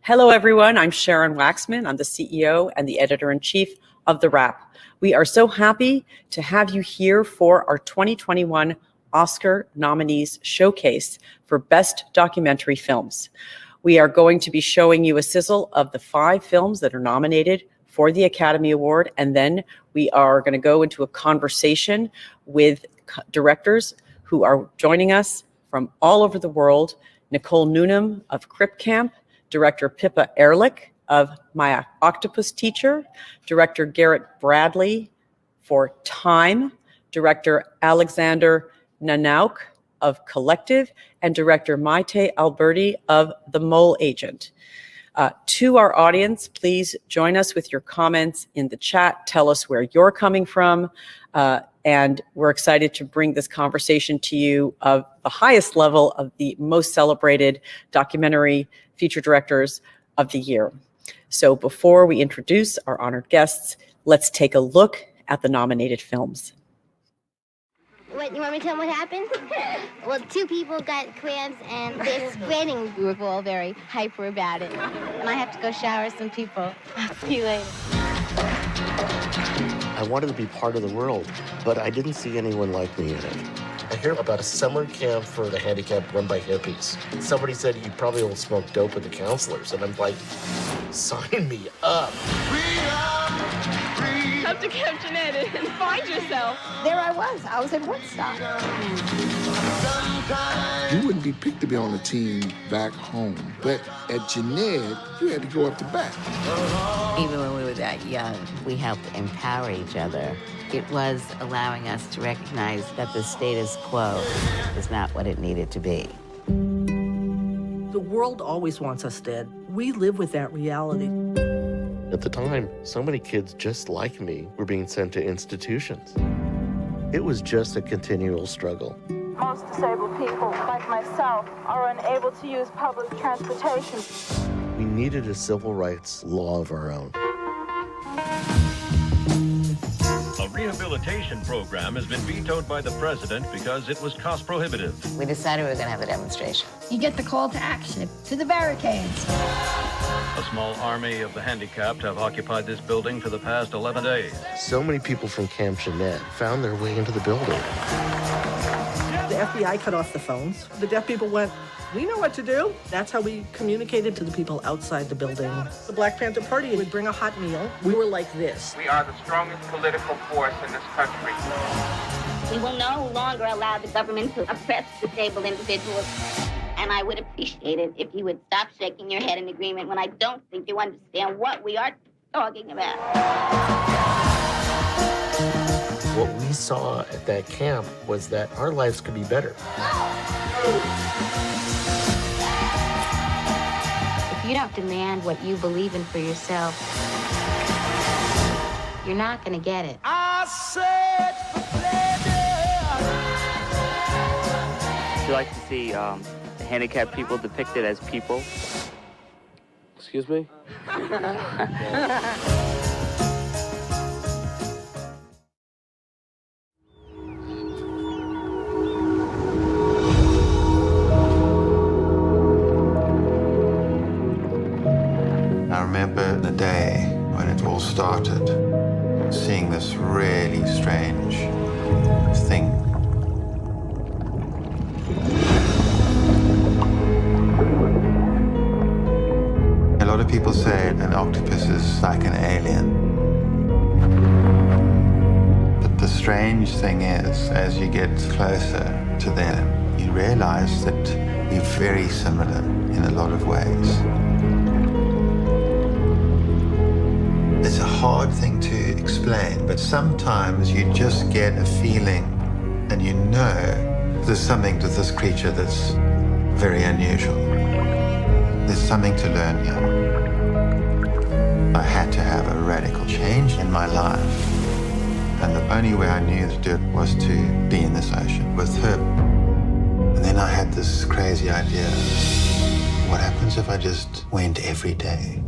Hello, everyone. I'm Sharon Waxman. I'm the CEO and the editor-in-chief of TheWrap. We are so happy to have you here for our 2021 Oscar Nominees Showcase for Best Documentary Films. We are going to be showing you a sizzle of the 5 films that are nominated for the Academy Award, and then we are going to go into a conversation with directors who are joining us from all over the world. Nicole Newnham of CRIP Camp, Director Pippa Ehrlich of My Octopus Teacher, Director Garrett Bradley for Time, Director Alexander Nanau of Collective, and Director Maite Alberdi of The Mole Agent. To our audience, please join us with your comments in the chat. Tell us where you're coming from. And we're excited to bring this conversation to you of the highest level of the most celebrated documentary feature directors of the year. So before we introduce our honored guests, let's take a look at the nominated films. What, you want me to tell them what happened? Well, 2 people got cramps and they're spreading. We were all very hyper about it. And I have to go shower some people. I'll see you later. I wanted to be part of the world, but I didn't see anyone like me in it. I hear about a summer camp for the handicapped run by hippies. Somebody said you probably will smoke dope with the counselors, and I'm like, sign me up. Come to Camp Jeanette and find yourself. There I was at Woodstock. You wouldn't be picked to be on a team back home, but at Jeanette, you had to go up to bat. Even when we were that young, we helped empower each other. It was allowing us to recognize that the status quo is not what it needed to be. The world always wants us dead. We live with that reality. At the time, so many kids just like me were being sent to institutions. It was just a continual struggle. Most disabled people, like myself, are unable to use public transportation. We needed a civil rights law of our own. A rehabilitation program has been vetoed by the president because it was cost prohibitive. We decided we were going to have a demonstration. You get the call to action, to the barricades. A small army of the handicapped have occupied this building for the past 11 days. So many people from Camp Jeanette found their way into the building. The FBI cut off the phones. The deaf people went, we know what to do. That's how we communicated to the people outside the building. The Black Panther Party would bring a hot meal. We were like this. We are the strongest political force in this country. We will no longer allow the government to oppress disabled individuals. And I would appreciate it if you would stop shaking your head in agreement when I don't think you understand what we are talking about. What we saw at that camp was that our lives could be better. If you don't demand what you believe in for yourself, you're not going to get it. I said for pleasure. Would you like to see handicapped people depicted as people? Excuse me? I remember the day when it all started, seeing this really strange thing. A lot of people say an octopus is like an alien. But the strange thing is, as you get closer to them, you realize that we're very similar in a lot of ways. It's a hard thing to explain, but sometimes you just get a feeling and you know there's something to this creature that's very unusual. There's something to learn here. I had to have a radical change in my life. And the only way I knew to do it was to be in this ocean with her. And then I had this crazy idea. What happens if I just went every day?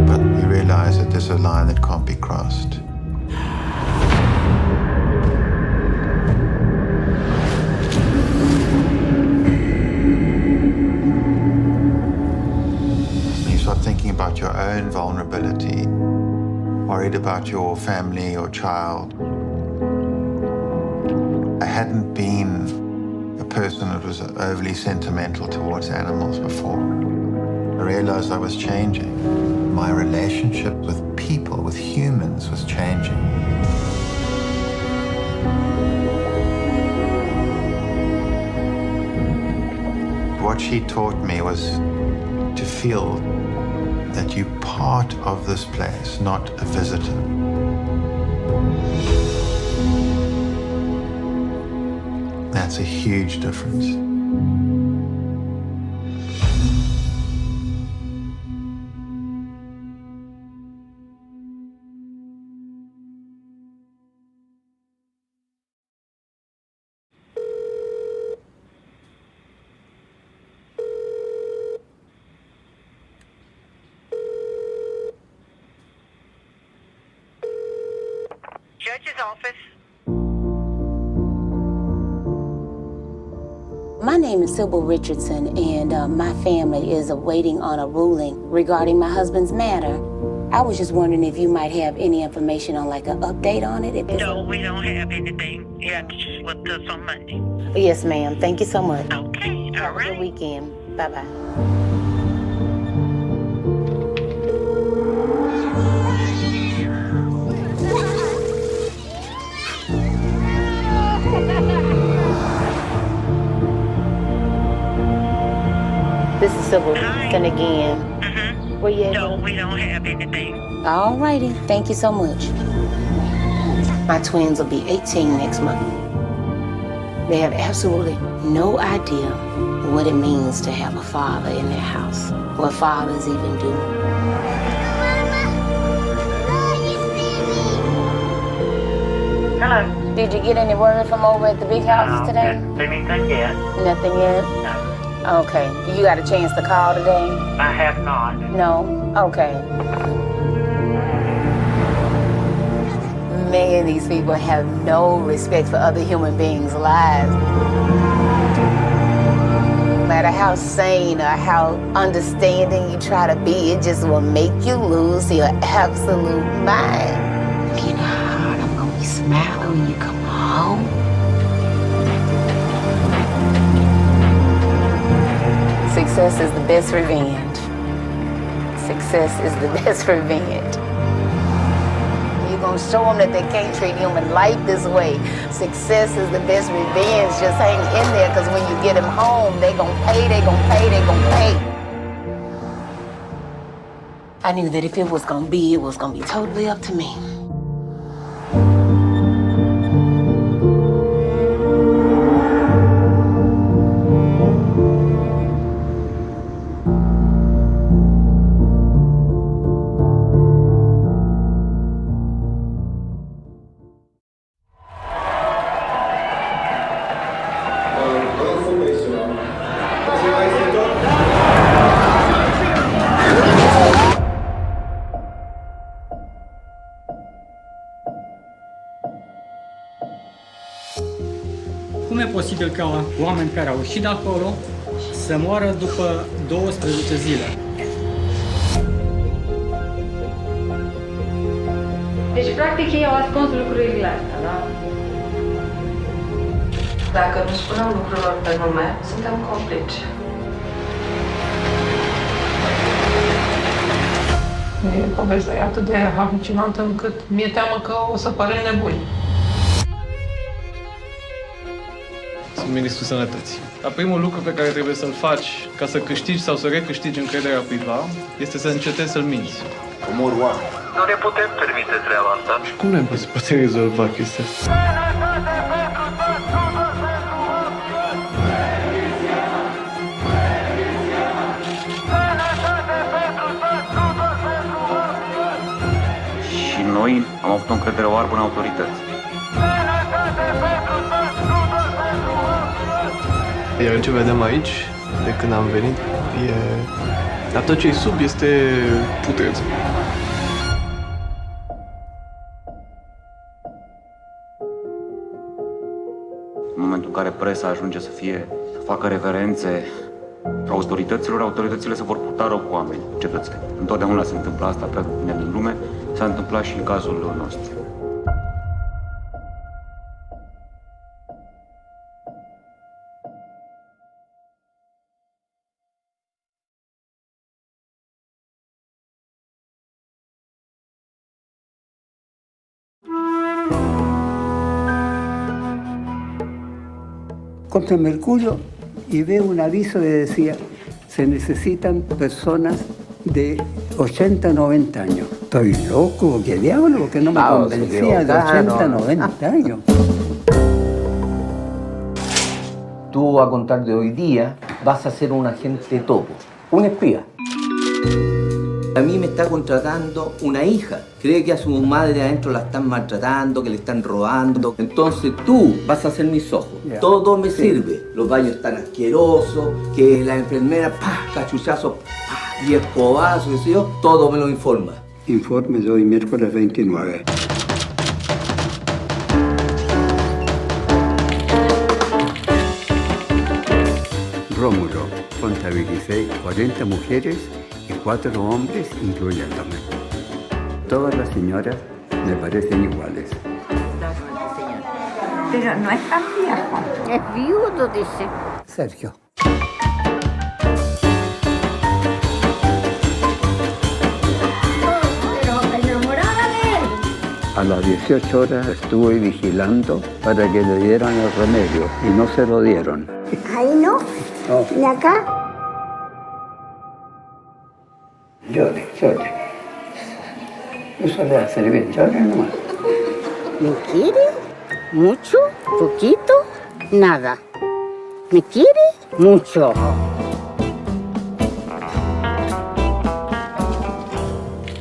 But we realize that there's a line that can't be crossed. about your own vulnerability, worried about your family or child. I hadn't been a person that was overly sentimental towards animals before. I realized I was changing. My relationship with people, with humans, was changing. What she taught me was to feel that you're part of this place, not a visitor. That's a huge difference. Judge's office. My name is Sybil Richardson, and my family is awaiting on a ruling regarding my husband's matter. I was just wondering if you might have any information on like an update on it. No, we don't have anything. You have to just look to us on Monday. Yes, ma'am. Thank you so much. Okay, Have a good weekend. Bye-bye. This is Sybil Richardson again. Where you at? No, we don't have anything. All righty. Thank you so much. My twins will be 18 next month. They have absolutely no idea what it means to have a father in their house, what fathers even do. Hello. Did you get any word from over at the big house today? Anything yet? Nothing yet? No. Okay. You got a chance to call today? I have not. No? Okay. Man, these people have no respect for other human beings' lives. No matter how sane or how understanding you try to be, it just will make you lose your absolute mind. You know how hard I'm gonna be smiling when you come home? Success is the best revenge. Success is the best revenge. You're gonna show them that they can't treat human life this way. Success is the best revenge. Just hang in there, because when you get them home, they gonna pay, they gonna pay, they gonna pay. I knew that if it was gonna be, it was gonna be totally up to me. Cum e posibil ca oameni care au ieșit de acolo să moară după 12 zile? Deci, practic, ei au ascuns lucrurile astea, da? Dacă nu spunem lucrurilor pe nume, suntem complici. Povestea e atât de halucinantă încât mi-e teamă că o să părem nebuni. Sunt ministrul sănătății. Dar primul lucru pe care trebuie să-l faci ca să câștigi sau să recâștigi încrederea cuiva este să încetezi să-l minți. Omor oameni. Nu ne putem permite treaba asta. Și cum ne poate rezolva chestia asta? Și noi am avut o încredere oarbă în autorități. Iar ce vedem aici, de când am venit, e... Dar tot ce-i sub este putreț. În momentul în care presa ajunge să facă reverențe autoritățile se vor purta rău cu oameni, cetățeni. Întotdeauna se întâmplă asta prea bine din lume, s-a întâmplat și în cazul nostru. Contra el mercurio y veo un aviso que decía, se necesitan personas de 80, 90 años. Estoy loco, ¿qué diablo? Porque no me convencía de 80, 90 años. Tú, a contar de hoy día, vas a ser un agente topo, un espía. A mí me está contratando una hija. Cree que a su madre adentro la están maltratando, que le están robando. Entonces tú vas a ser mis ojos. Yeah. Todo me sirve. Los baños están asquerosos, que la enfermera, cachuchazos, 10 cobazos, qué sé yo. Todo me lo informa. Informe de hoy, miércoles 29. Rómulo, contabilicé 40 mujeres y 4 hombres, incluyéndome. Todas las señoras me parecen iguales. Pero no es tan viejo. Es viudo, dice. Sergio. Pero enamorada de él. A las 18 horas estuve vigilando para que le dieran el remedio y no se lo dieron. Ahí no. No. ¿Y acá? Llore, llore. Eso le hace bien, llore nomás. ¿Me quiere? ¿Mucho? ¿Poquito? Nada. ¿Me quiere? Mucho.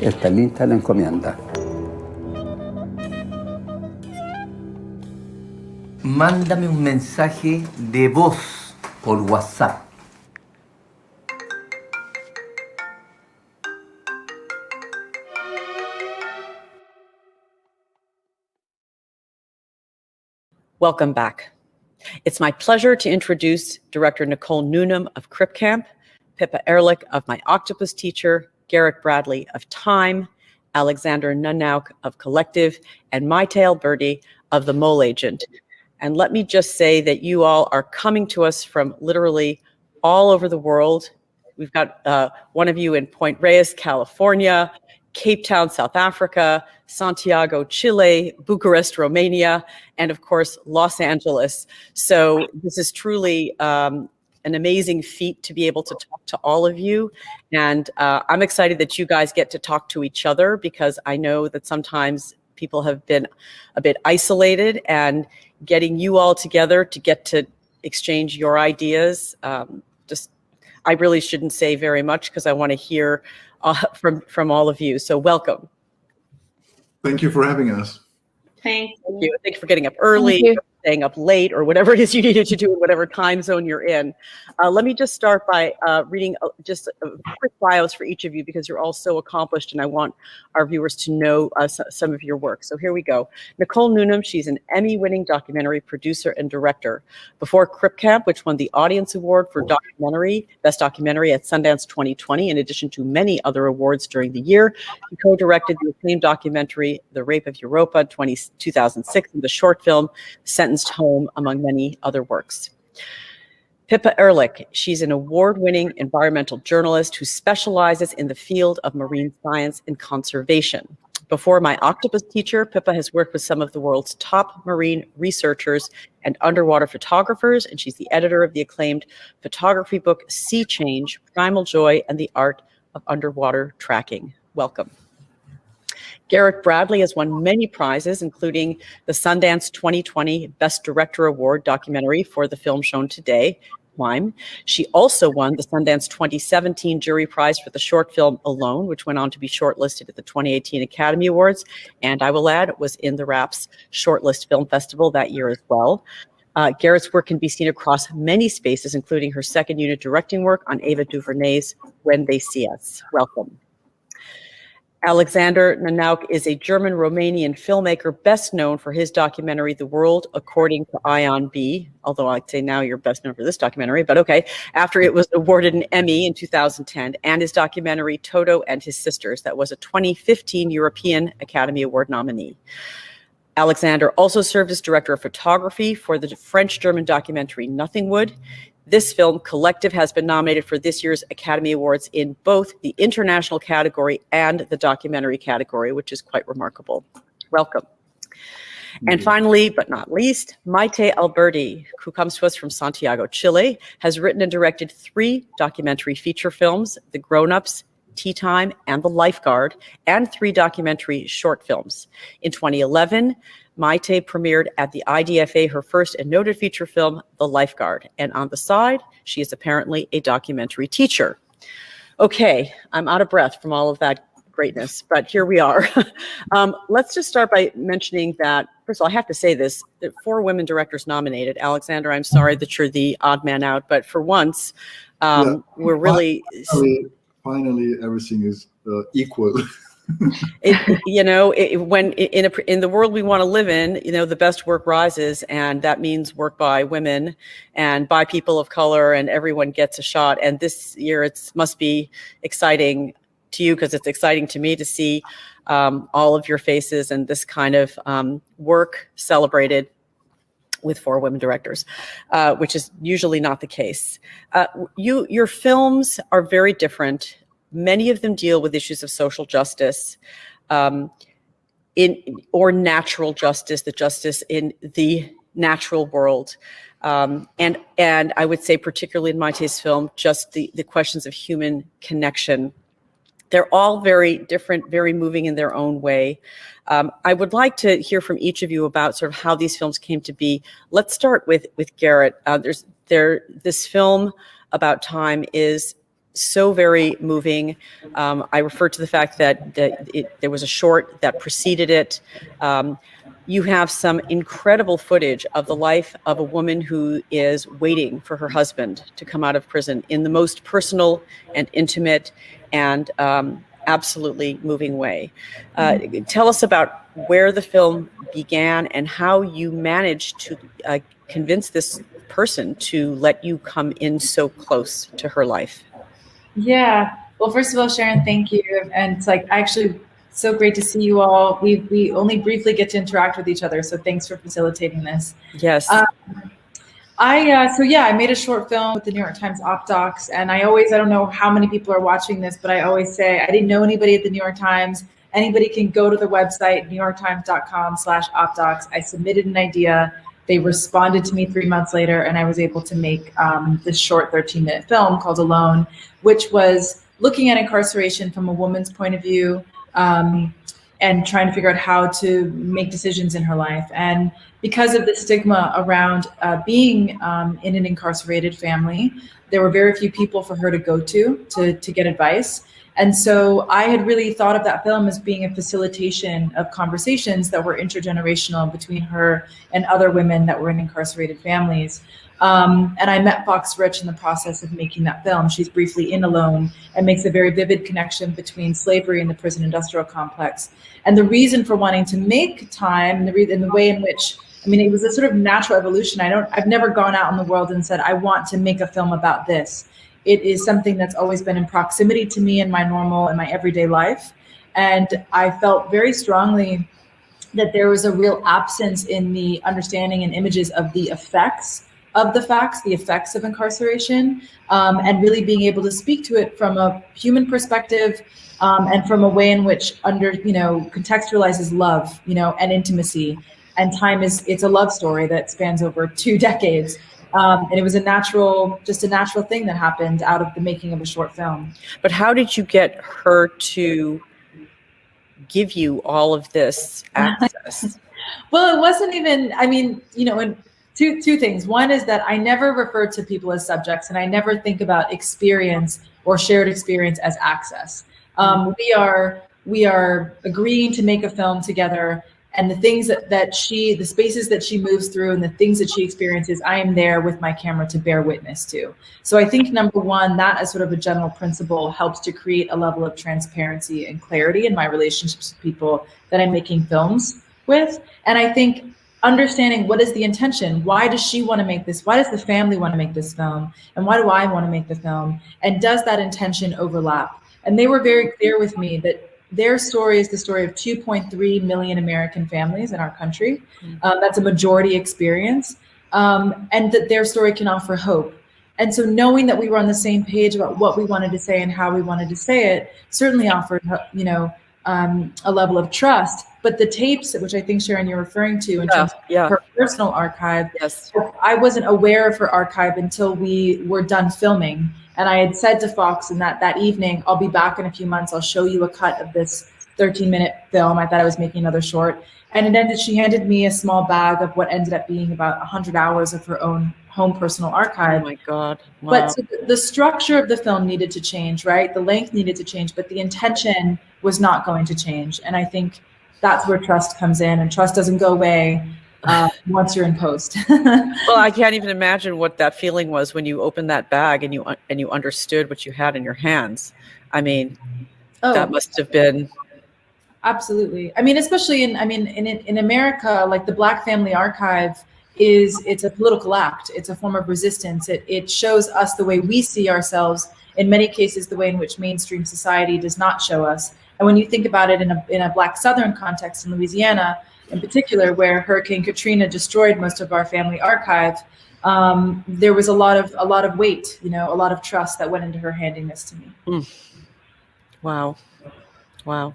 Está lista la encomienda. Mándame un mensaje de voz por WhatsApp. Welcome back. It's my pleasure to introduce Director Nicole Newnham of CRIP Camp, Pippa Ehrlich of My Octopus Teacher, Garrett Bradley of Time, Alexander Nanau of Collective, and Maite Alberdi of The Mole Agent. And let me just say that you all are coming to us from literally all over the world. We've got one of you in Point Reyes, California, Cape Town, South Africa, Santiago, Chile, Bucharest, Romania, and of course, Los Angeles. So this is truly an amazing feat to be able to talk to all of you. And I'm excited that you guys get to talk to each other, because I know that sometimes people have been a bit isolated, and getting you all together to get to exchange your ideas. I really shouldn't say very much, because I want to hear from all of you. So welcome. Thank you for having us. Thank you. Thank you for getting up early, staying up late, or whatever it is you needed to do in whatever time zone you're in. Let me just start by reading just quick bios for each of you, because you're all so accomplished, and I want our viewers to know some of your work. So here we go. Nicole Newnham, she's an Emmy-winning documentary producer and director. Before CRIP Camp, which won the Audience Award for Documentary, Best Documentary at Sundance 2020, in addition to many other awards during the year, she co-directed the acclaimed documentary The Rape of Europa 2006, and the short film Sentenced Home, among many other works. Pippa Ehrlich, she's an award-winning environmental journalist who specializes in the field of marine science and conservation. Before My Octopus Teacher, Pippa has worked with some of the world's top marine researchers and underwater photographers, and she's the editor of the acclaimed photography book Sea Change, Primal Joy and the Art of Underwater Tracking. Welcome. Garrett Bradley has won many prizes, including the Sundance 2020 Best Director Award documentary for the film shown today, Climb. She also won the Sundance 2017 Jury Prize for the short film Alone, which went on to be shortlisted at the 2018 Academy Awards, and I will add, was in the TheWrap's Shortlist Film Festival that year as well. Garrett's work can be seen across many spaces, including her second unit directing work on Ava DuVernay's When They See Us. Welcome. Alexander Nanau is a German-Romanian filmmaker best known for his documentary, The World According to Ion B, although I'd say now you're best known for this documentary, but okay, after it was awarded an Emmy in 2010, and his documentary, Toto and His Sisters, that was a 2015 European Academy Award nominee. Alexander also served as director of photography for the French-German documentary Nothing Would. This film, Collective, has been nominated for this year's Academy Awards in both the international category and the documentary category, which is quite remarkable. Welcome. And finally, but not least, Maite Alberdi, who comes to us from Santiago, Chile, has written and directed 3 documentary feature films, The Grown-Ups, Tea Time, and The Lifeguard, and 3 documentary short films. In 2011, Maite premiered at the IDFA her first and noted feature film, The Lifeguard. And on the side, she is apparently a documentary teacher. Okay, I'm out of breath from all of that greatness, but here we are. Let's just start by mentioning that, first of all, I have to say this, there are 4 women directors nominated. Alexander, I'm sorry that you're the odd man out, but for once, we're really... Finally, everything is equal. When in the world we want to live in, the best work rises, and that means work by women and by people of color, and everyone gets a shot. And this year, it must be exciting to you, because it's exciting to me to see all of your faces and this kind of work celebrated with 4 women directors, which is usually not the case. Your films are very different. Many of them deal with issues of social justice, or natural justice, the justice in the natural world. And I would say, particularly in Maite's film, just the questions of human connection. They're all very different, very moving in their own way. I would like to hear from each of you about sort of how these films came to be. Let's start with Garrett. This film about time is so very moving. I refer to the fact that there was a short that preceded it. You have some incredible footage of the life of a woman who is waiting for her husband to come out of prison in the most personal and intimate and absolutely moving way. Tell us about where the film began and how you managed to convince this person to let you come in so close to her life. Yeah. Well, first of all, Sharon, thank you. And it's actually so great to see you all. We only briefly get to interact with each other, so thanks for facilitating this. Yes. I made a short film with the New York Times OpDocs, and I don't know how many people are watching this, but I always say I didn't know anybody at the New York Times. Anybody can go to the website, newyorktimes.com/OpDocs. I submitted an idea. They responded to me 3 months later, and I was able to make this short 13-minute film called Alone, which was looking at incarceration from a woman's point of view, and trying to figure out how to make decisions in her life. And because of the stigma around being in an incarcerated family, there were very few people for her to go to get advice. And so I had really thought of that film as being a facilitation of conversations that were intergenerational between her and other women that were in incarcerated families. And I met Fox Rich in the process of making that film. She's briefly in Alone and makes a very vivid connection between slavery and the prison industrial complex. And the reason for wanting to make Time, and the way in which, it was a sort of natural evolution. I've never gone out in the world and said, I want to make a film about this. It is something that's always been in proximity to me in my everyday life. And I felt very strongly that there was a real absence in the understanding and images of the effects of the facts, the effects of incarceration, and really being able to speak to it from a human perspective, and from a way in which contextualizes love, and intimacy. And Time it's a love story that spans over 2 decades. And it was a natural thing that happened out of the making of a short film. But how did you get her to give you all of this access? Well, it wasn't even, and two things. One is that I never refer to people as subjects, and I never think about experience or shared experience as access. We are agreeing to make a film together, And the things the spaces that she moves through and the things that she experiences, I am there with my camera to bear witness to. So I think number one, that as sort of a general principle helps to create a level of transparency and clarity in my relationships with people that I'm making films with. And I think understanding what is the intention, why does she want to make this? Why does the family want to make this film? And why do I want to make the film? And does that intention overlap? And they were very clear with me that their story is the story of 2.3 million American families in our country. That's a majority experience, and that their story can offer hope. And so knowing that we were on the same page about what we wanted to say and how we wanted to say it certainly offered, a level of trust. But the tapes, which I think, Sharon, you're referring to in terms of her personal archive, I wasn't aware of her archive until we were done filming. And I had said to Fox in that evening, I'll be back in a few months. I'll show you a cut of this 13-minute film. I thought I was making another short. And she handed me a small bag of what ended up being about 100 hours of her own home personal archive. Oh my God. Wow. But so the structure of the film needed to change, right? The length needed to change, but the intention was not going to change. And I think that's where trust comes in, and trust doesn't go away once you're in post. Well, I can't even imagine what that feeling was when you opened that bag and you understood what you had in your hands. I mean, that must have been. Absolutely. I mean, especially in America, like the Black Family Archive it's a political act. It's a form of resistance. It shows us the way we see ourselves. In many cases, the way in which mainstream society does not show us. And when you think about it in a Black Southern context in Louisiana, in particular, where Hurricane Katrina destroyed most of our family archive, there was a lot of weight, a lot of trust that went into her handing this to me. Wow. Well,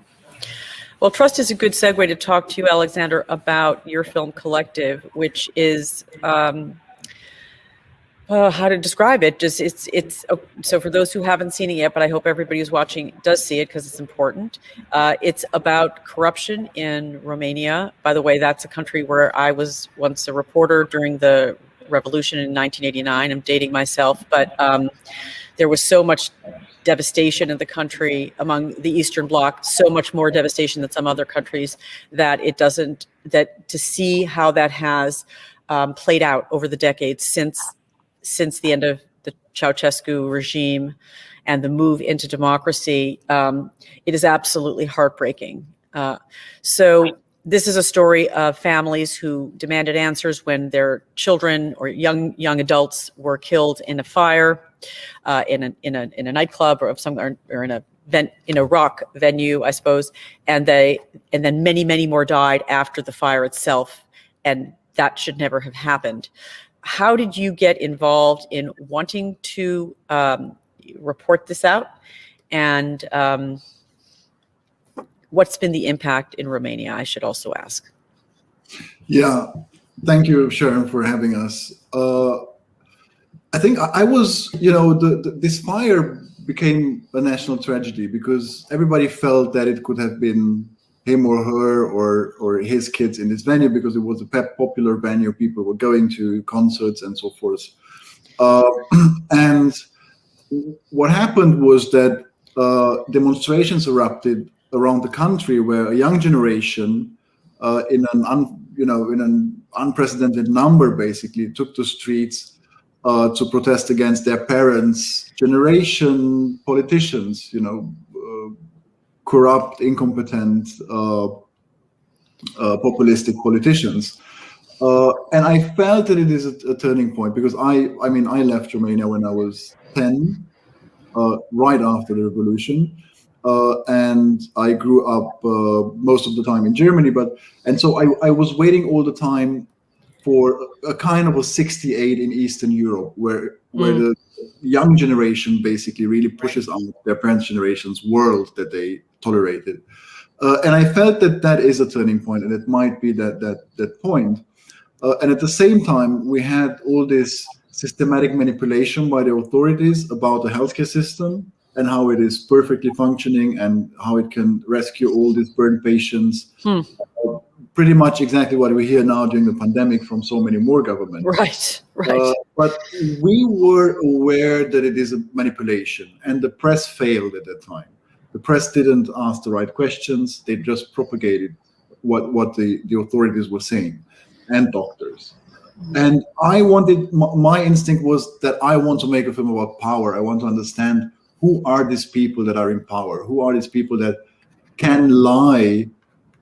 trust is a good segue to talk to you, Alexander, about your film collective, which is how to describe it. So for those who haven't seen it yet, but I hope everybody who's watching does see it because it's important. It's about corruption in Romania. By the way, that's a country where I was once a reporter during the revolution in 1989. I'm dating myself, but there was so much devastation in the country among the Eastern Bloc, so much more devastation than some other countries, that to see how that has played out over the decades since the end of the Ceausescu regime and the move into democracy, it is absolutely heartbreaking. So this is a story of families who demanded answers when their children or young adults were killed in a fire, in a nightclub or in a rock venue, I suppose, and then many more died after the fire itself, and that should never have happened. How did you get involved in wanting to report this out, and what's been the impact in Romania, I should also ask? Yeah, thank you, Sharon, for having us. I think I was, this fire became a national tragedy because everybody felt that it could have been him or her or his kids in this venue because it was a popular venue. People were going to concerts and so forth. And what happened was that demonstrations erupted around the country where a young generation in an unprecedented number basically took to streets to protest against their parents' generation politicians, corrupt, incompetent, populistic politicians. And I felt that it is a turning point because I left Romania when I was 10, right after the revolution. And I grew up most of the time in Germany, and so I was waiting all the time for a kind of a 68 in Eastern Europe, where the young generation basically really pushes out their parents' generation's world that they tolerated. And I felt that is a turning point, and it might be that point. And at the same time, we had all this systematic manipulation by the authorities about the healthcare system and how it is perfectly functioning and how it can rescue all these burned patients. Pretty much exactly what we hear now during the pandemic from so many more governments. Right. But we were aware that it is a manipulation, and the press failed at that time. The press didn't ask the right questions. They just propagated what the authorities were saying, and doctors. And I wanted, my instinct was that I want to make a film about power. I want to understand who are these people that are in power? Who are these people that can lie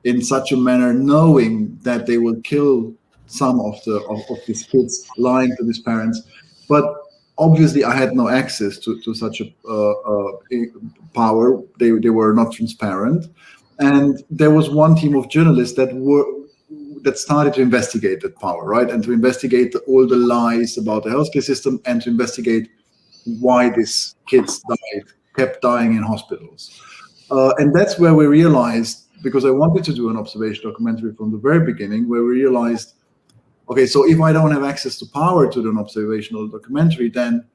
in such a manner, knowing that they will kill some of these kids, lying to these parents? But obviously, I had no access to such a power. They were not transparent, and there was one team of journalists that started to investigate that power, right, and to investigate all the lies about the healthcare system, and to investigate why these kids kept dying in hospitals. And that's where we realized, because I wanted to do an observation documentary from the very beginning, where we realized, okay, so if I don't have access to power to do an observational documentary, then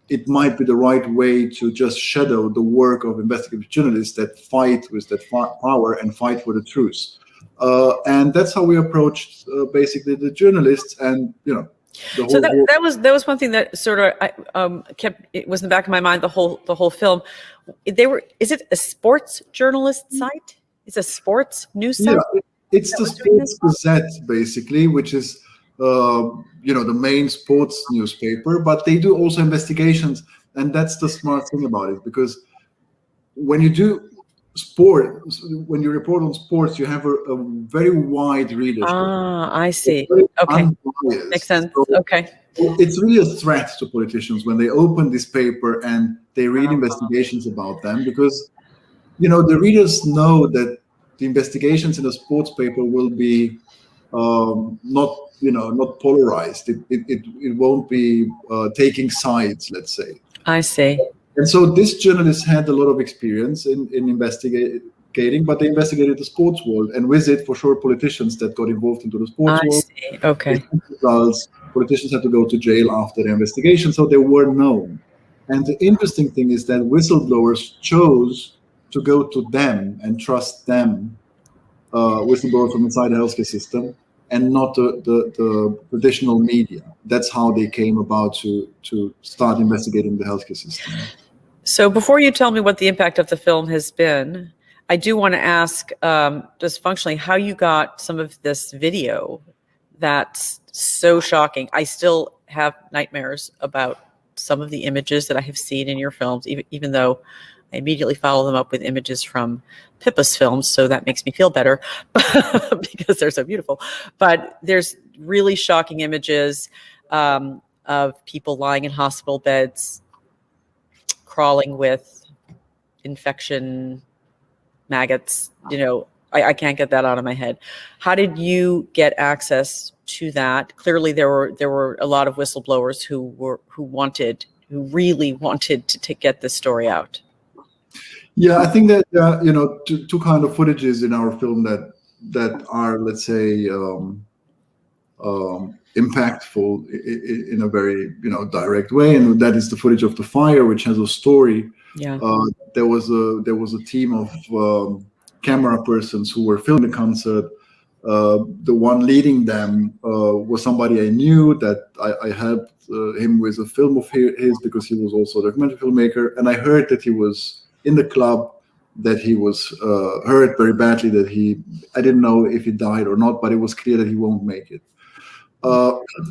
it might be the right way to just shadow the work of investigative journalists that fight with that power and fight for the truth. And that's how we approached basically the journalists, and the whole. So that was one thing that sort of it was in the back of my mind the whole film. Is it a sports journalist site? It's a sports news site. Yeah, it's the Sports Gazette basically, which is the main sports newspaper. But they do also investigations, and that's the smart thing about it, because when you do when you report on sports, you have a very wide readership. I see. Okay, makes sense. So okay, it's really a threat to politicians when they open this paper and they read investigations about them, because the readers know that the investigations in a sports paper will be not polarized. It won't be taking sides, let's say. I see. And so this journalist had a lot of experience in investigating, but they investigated the sports world, and with it, for sure, politicians that got involved into the sports world. I see. Okay. Politicians had to go to jail after the investigation, so they were known. And the interesting thing is that whistleblowers chose to go to them and trust them, whistleblowers from inside the healthcare system, and not the traditional media. That's how they came about to start investigating the healthcare system. So before you tell me what the impact of the film has been, I do want to ask, just functionally, how you got some of this video that's so shocking. I still have nightmares about some of the images that I have seen in your films, even though I immediately follow them up with images from Pippa's films, so that makes me feel better because they're so beautiful. But there's really shocking images of people lying in hospital beds, crawling with infection maggots. I can't get that out of my head. How did you get access to that? Clearly, there were a lot of whistleblowers who really wanted to get this story out. Yeah, I think that two kind of footages in our film that are, let's say, impactful in a very direct way, and that is the footage of the fire, which has a story. Yeah. There was a team of camera persons who were filming the concert. The one leading them was somebody I knew, that I helped him with a film of his, because he was also a documentary filmmaker, and I heard that he was in the club, that he was hurt very badly, I didn't know if he died or not, but it was clear that he won't make it.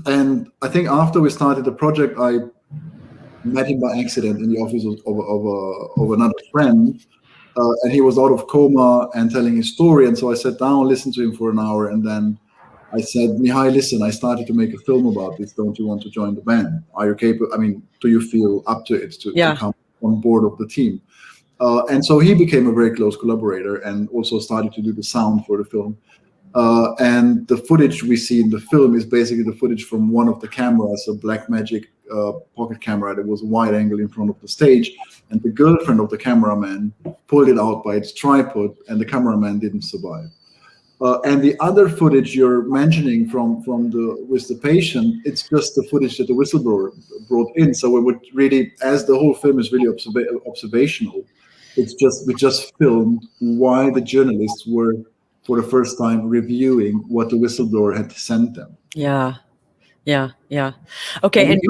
And I think after we started the project, I met him by accident in the office of another friend, and he was out of coma and telling his story. And so I sat down, listened to him for an hour, and then I said, Mihai, listen, I started to make a film about this. Don't you want to join the band? Are you capable? I mean, do you feel up to it to come on board of the team? And so he became a very close collaborator and also started to do the sound for the film. And the footage we see in the film is basically the footage from one of the cameras, a Blackmagic pocket camera that was wide angle in front of the stage. And the girlfriend of the cameraman pulled it out by its tripod, and the cameraman didn't survive. And the other footage you're mentioning with the patient, it's just the footage that the whistleblower brought in. So we would really, as the whole film is really observational, we just filmed why the journalists were, for the first time, reviewing what the whistleblower had sent them. Yeah. Okay, and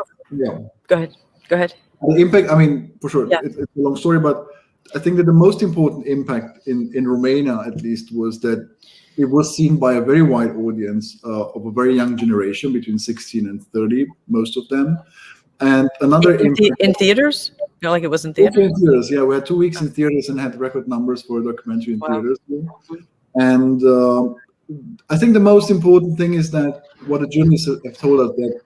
go ahead. The impact, I mean, for sure, it's a long story, but I think that the most important impact in Romania, at least, was that it was seen by a very wide audience of a very young generation, between 16 and 30, most of them. And another in theaters? Feel like it was in theaters? In theaters, yeah. We had 2 weeks in theaters and had record numbers for a documentary in theaters. And I think the most important thing is that what the journalists have told us, that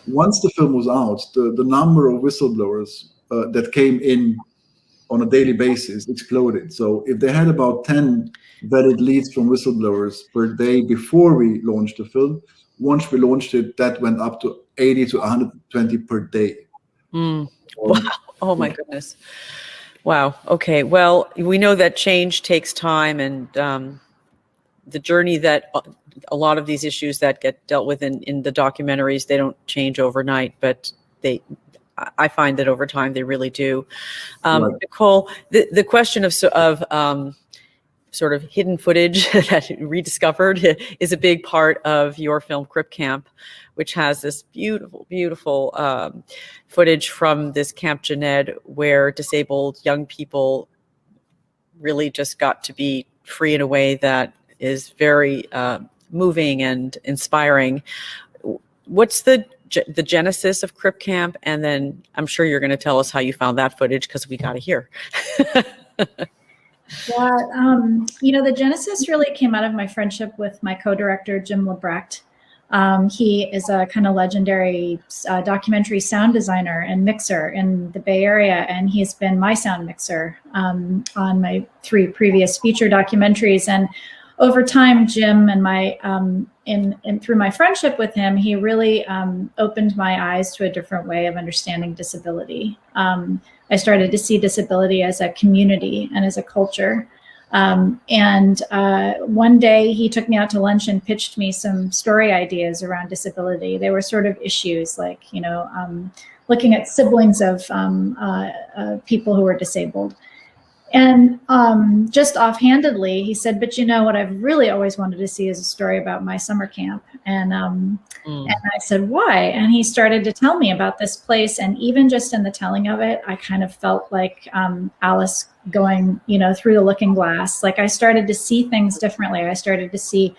once the film was out, the number of whistleblowers that came in on a daily basis exploded. So if they had about 10 vetted leads from whistleblowers per day before we launched the film, once we launched it, that went up to 80 to 120 per day. Wow. Oh my goodness. Wow. Okay. Well, we know that change takes time, and the journey that a lot of these issues that get dealt with in the documentaries, they don't change overnight, but I find that over time they really do. Right. Nicole, the question of sort of hidden footage that rediscovered is a big part of your film CRIP Camp, which has this beautiful, beautiful footage from this Camp Jened, where disabled young people really just got to be free in a way that is very moving and inspiring. What's the genesis of CRIP Camp? And then I'm sure you're going to tell us how you found that footage, because we got to hear. Yeah, the genesis really came out of my friendship with my co-director, Jim Lebrecht. He is a kind of legendary documentary sound designer and mixer in the Bay Area, and he's been my sound mixer on my 3 previous feature documentaries. And over time, Jim and my and through my friendship with him, he really opened my eyes to a different way of understanding disability. I started to see disability as a community and as a culture. And one day he took me out to lunch and pitched me some story ideas around disability. They were sort of issues like, looking at siblings of people who were disabled. And just offhandedly, he said, but what I've really always wanted to see is a story about my summer camp. And I said, why? And he started to tell me about this place. And even just in the telling of it, I kind of felt like Alice going, through the looking glass. Like I started to see things differently. I started to see,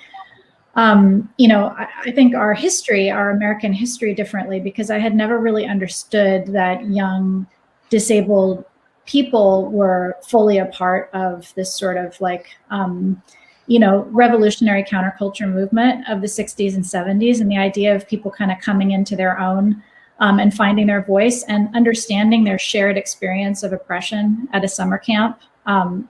I think our history, our American history differently, because I had never really understood that young disabled people were fully a part of this sort of like, revolutionary counterculture movement of the 60s and 70s. And the idea of people kind of coming into their own and finding their voice and understanding their shared experience of oppression at a summer camp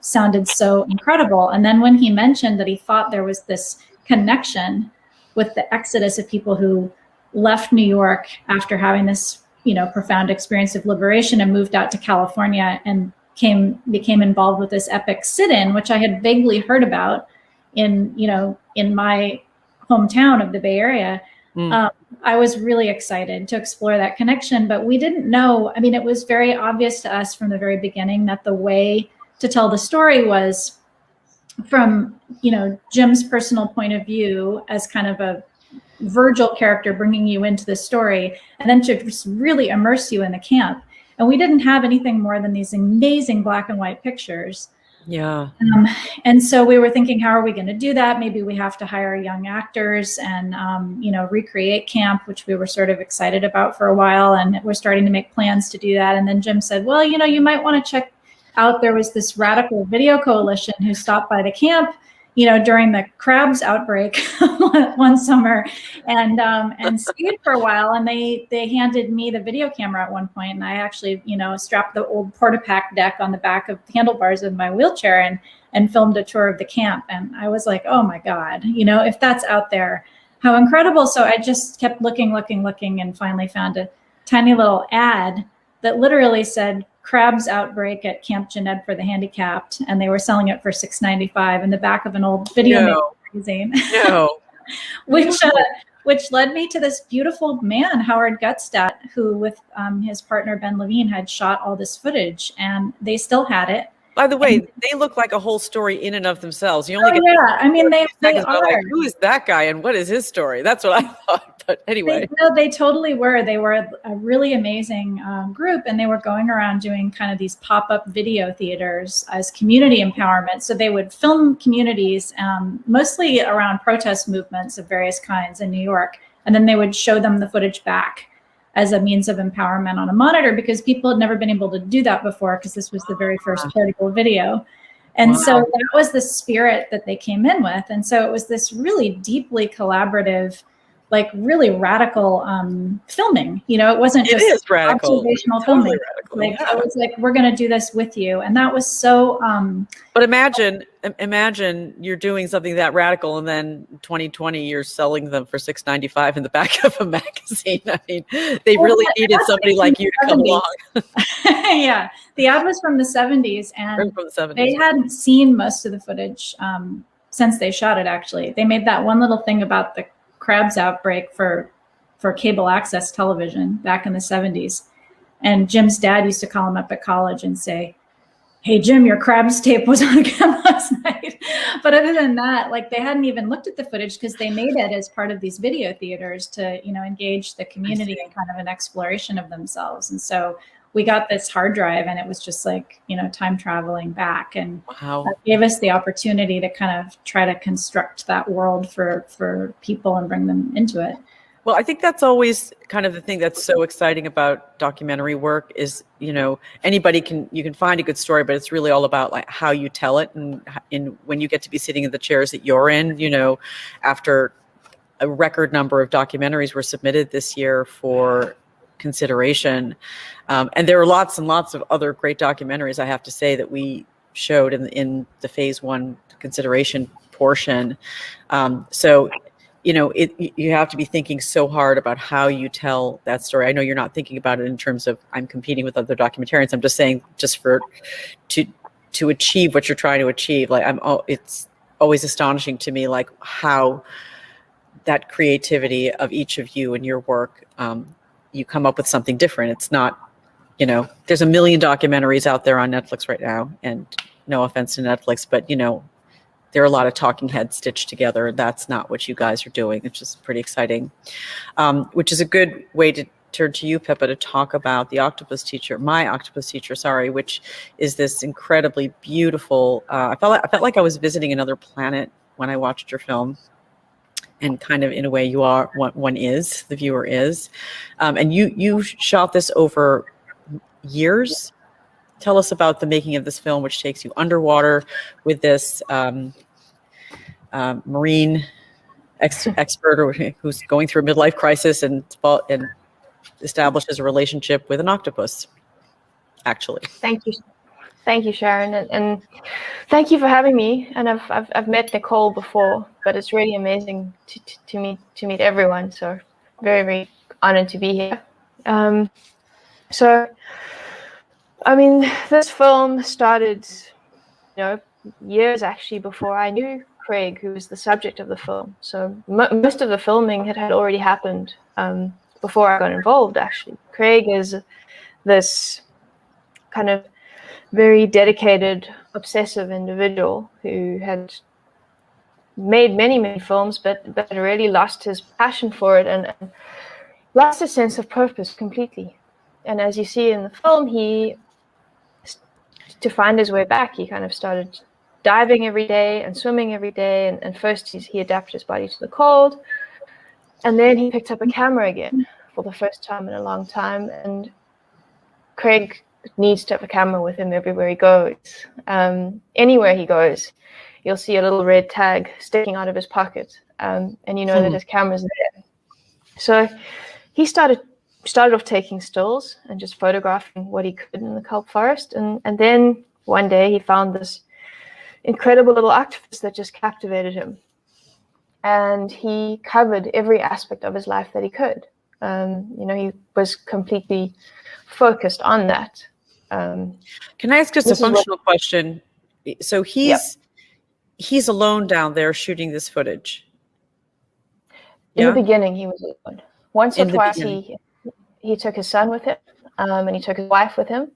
sounded so incredible. And then when he mentioned that he thought there was this connection with the exodus of people who left New York after having this profound experience of liberation and moved out to California and became involved with this epic sit-in, which I had vaguely heard about in my hometown of the Bay Area. I was really excited to explore that connection, but we didn't know. I mean, it was very obvious to us from the very beginning that the way to tell the story was from, Jim's personal point of view as kind of a Virgil character bringing you into the story, and then to just really immerse you in the camp. And we didn't have anything more than these amazing black and white pictures. Yeah. And so we were thinking, how are we going to do that? Maybe we have to hire young actors and, recreate camp, which we were sort of excited about for a while. And we're starting to make plans to do that. And then Jim said, well, you might want to check out, there was this radical video coalition who stopped by the camp during the crabs outbreak one summer and stayed for a while. And they handed me the video camera at one point. And I actually, strapped the old Portapack deck on the back of the handlebars of my wheelchair and filmed a tour of the camp. And I was like, oh my God, if that's out there, how incredible. So I just kept looking and finally found a tiny little ad that literally said, crabs outbreak at Camp Jened for the handicapped, and they were selling it for $6.95 in the back of an old video magazine. Which led me to this beautiful man, Howard Gutstadt, who with his partner Ben Levine had shot all this footage, and they still had it. By the way, they look like a whole story in and of themselves. You only get I mean, they are. Like, who is that guy and what is his story? That's what I thought. But anyway. They totally were. They were a really amazing group, and they were going around doing kind of these pop-up video theaters as community empowerment. So they would film communities, mostly around protest movements of various kinds in New York, and then they would show them the footage back as a means of empowerment on a monitor, because people had never been able to do that before, because this was the very first portable video. And so that was the spirit that they came in with. And so it was this really deeply collaborative, like really radical filming. You know, it wasn't just observational filming. Radical. Like, it was like, we're going to do this with you. And that was so... But imagine you're doing something that radical, and then 2020 you're selling them for $6.95 in the back of a magazine. I mean, they really needed somebody like you to come along. Yeah, the ad was from the 70s, and they hadn't seen most of the footage since they shot it. Actually, they made that one little thing about the crabs outbreak for cable access television back in the 70s, and Jim's dad used to call him up at college and say, "Hey Jim, your crabs tape was on camera last night." But other than that, like, they hadn't even looked at the footage, because they made it as part of these video theaters to, you know, engage the community in kind of an exploration of themselves. And so we got this hard drive, and it was just like, you know, time traveling back, and that gave us the opportunity to kind of try to construct that world for people and bring them into it. Well, I think that's always kind of the thing that's so exciting about documentary work is, you know, you can find a good story, but it's really all about like how you tell it. And when you get to be sitting in the chairs that you're in, you know, after a record number of documentaries were submitted this year for consideration. And there are lots and lots of other great documentaries, I have to say, that we showed in the phase 1 consideration portion. So, you know, you have to be thinking so hard about how you tell that story. I know you're not thinking about it in terms of I'm competing with other documentarians. I'm just saying, just to achieve what you're trying to achieve. Like, it's always astonishing to me, like how that creativity of each of you and your work, you come up with something different. It's not, you know, there's a million documentaries out there on Netflix right now, and no offense to Netflix, but, you know, there are a lot of talking heads stitched together. That's not what you guys are doing. It's just pretty exciting, which is a good way to turn to you, Pippa, to talk about my octopus teacher, which is this incredibly beautiful. I felt like I was visiting another planet when I watched your film, and kind of in a way you are. The viewer is, and you shot this over years. Tell us about the making of this film, which takes you underwater with this marine expert who's going through a midlife crisis and establishes a relationship with an octopus, actually. Thank you, Sharon, and thank you for having me. And I've met Nicole before, but it's really amazing to meet everyone. So very, very honored to be here. So, I mean, this film started, you know, years actually before I knew Craig, who was the subject of the film. So most of the filming had already happened before I got involved, actually. Craig is this kind of very dedicated, obsessive individual who had made many, many films, but really lost his passion for it and lost his sense of purpose completely. And as you see in the film, to find his way back, he kind of started diving every day and swimming every day. And first he adapted his body to the cold. And then he picked up a camera again for the first time in a long time. And Craig needs to have a camera with him everywhere he goes. Anywhere he goes, you'll see a little red tag sticking out of his pocket. And you know that his camera's there. So he started off taking stills and just photographing what he could in the kelp forest. And then one day he found this incredible little octopus that just captivated him. And he covered every aspect of his life that he could. You know, he was completely focused on that. Can I ask just a functional question? So he's alone down there shooting this footage. In the beginning, he was alone. Once or twice he took his son with him, and he took his wife with him.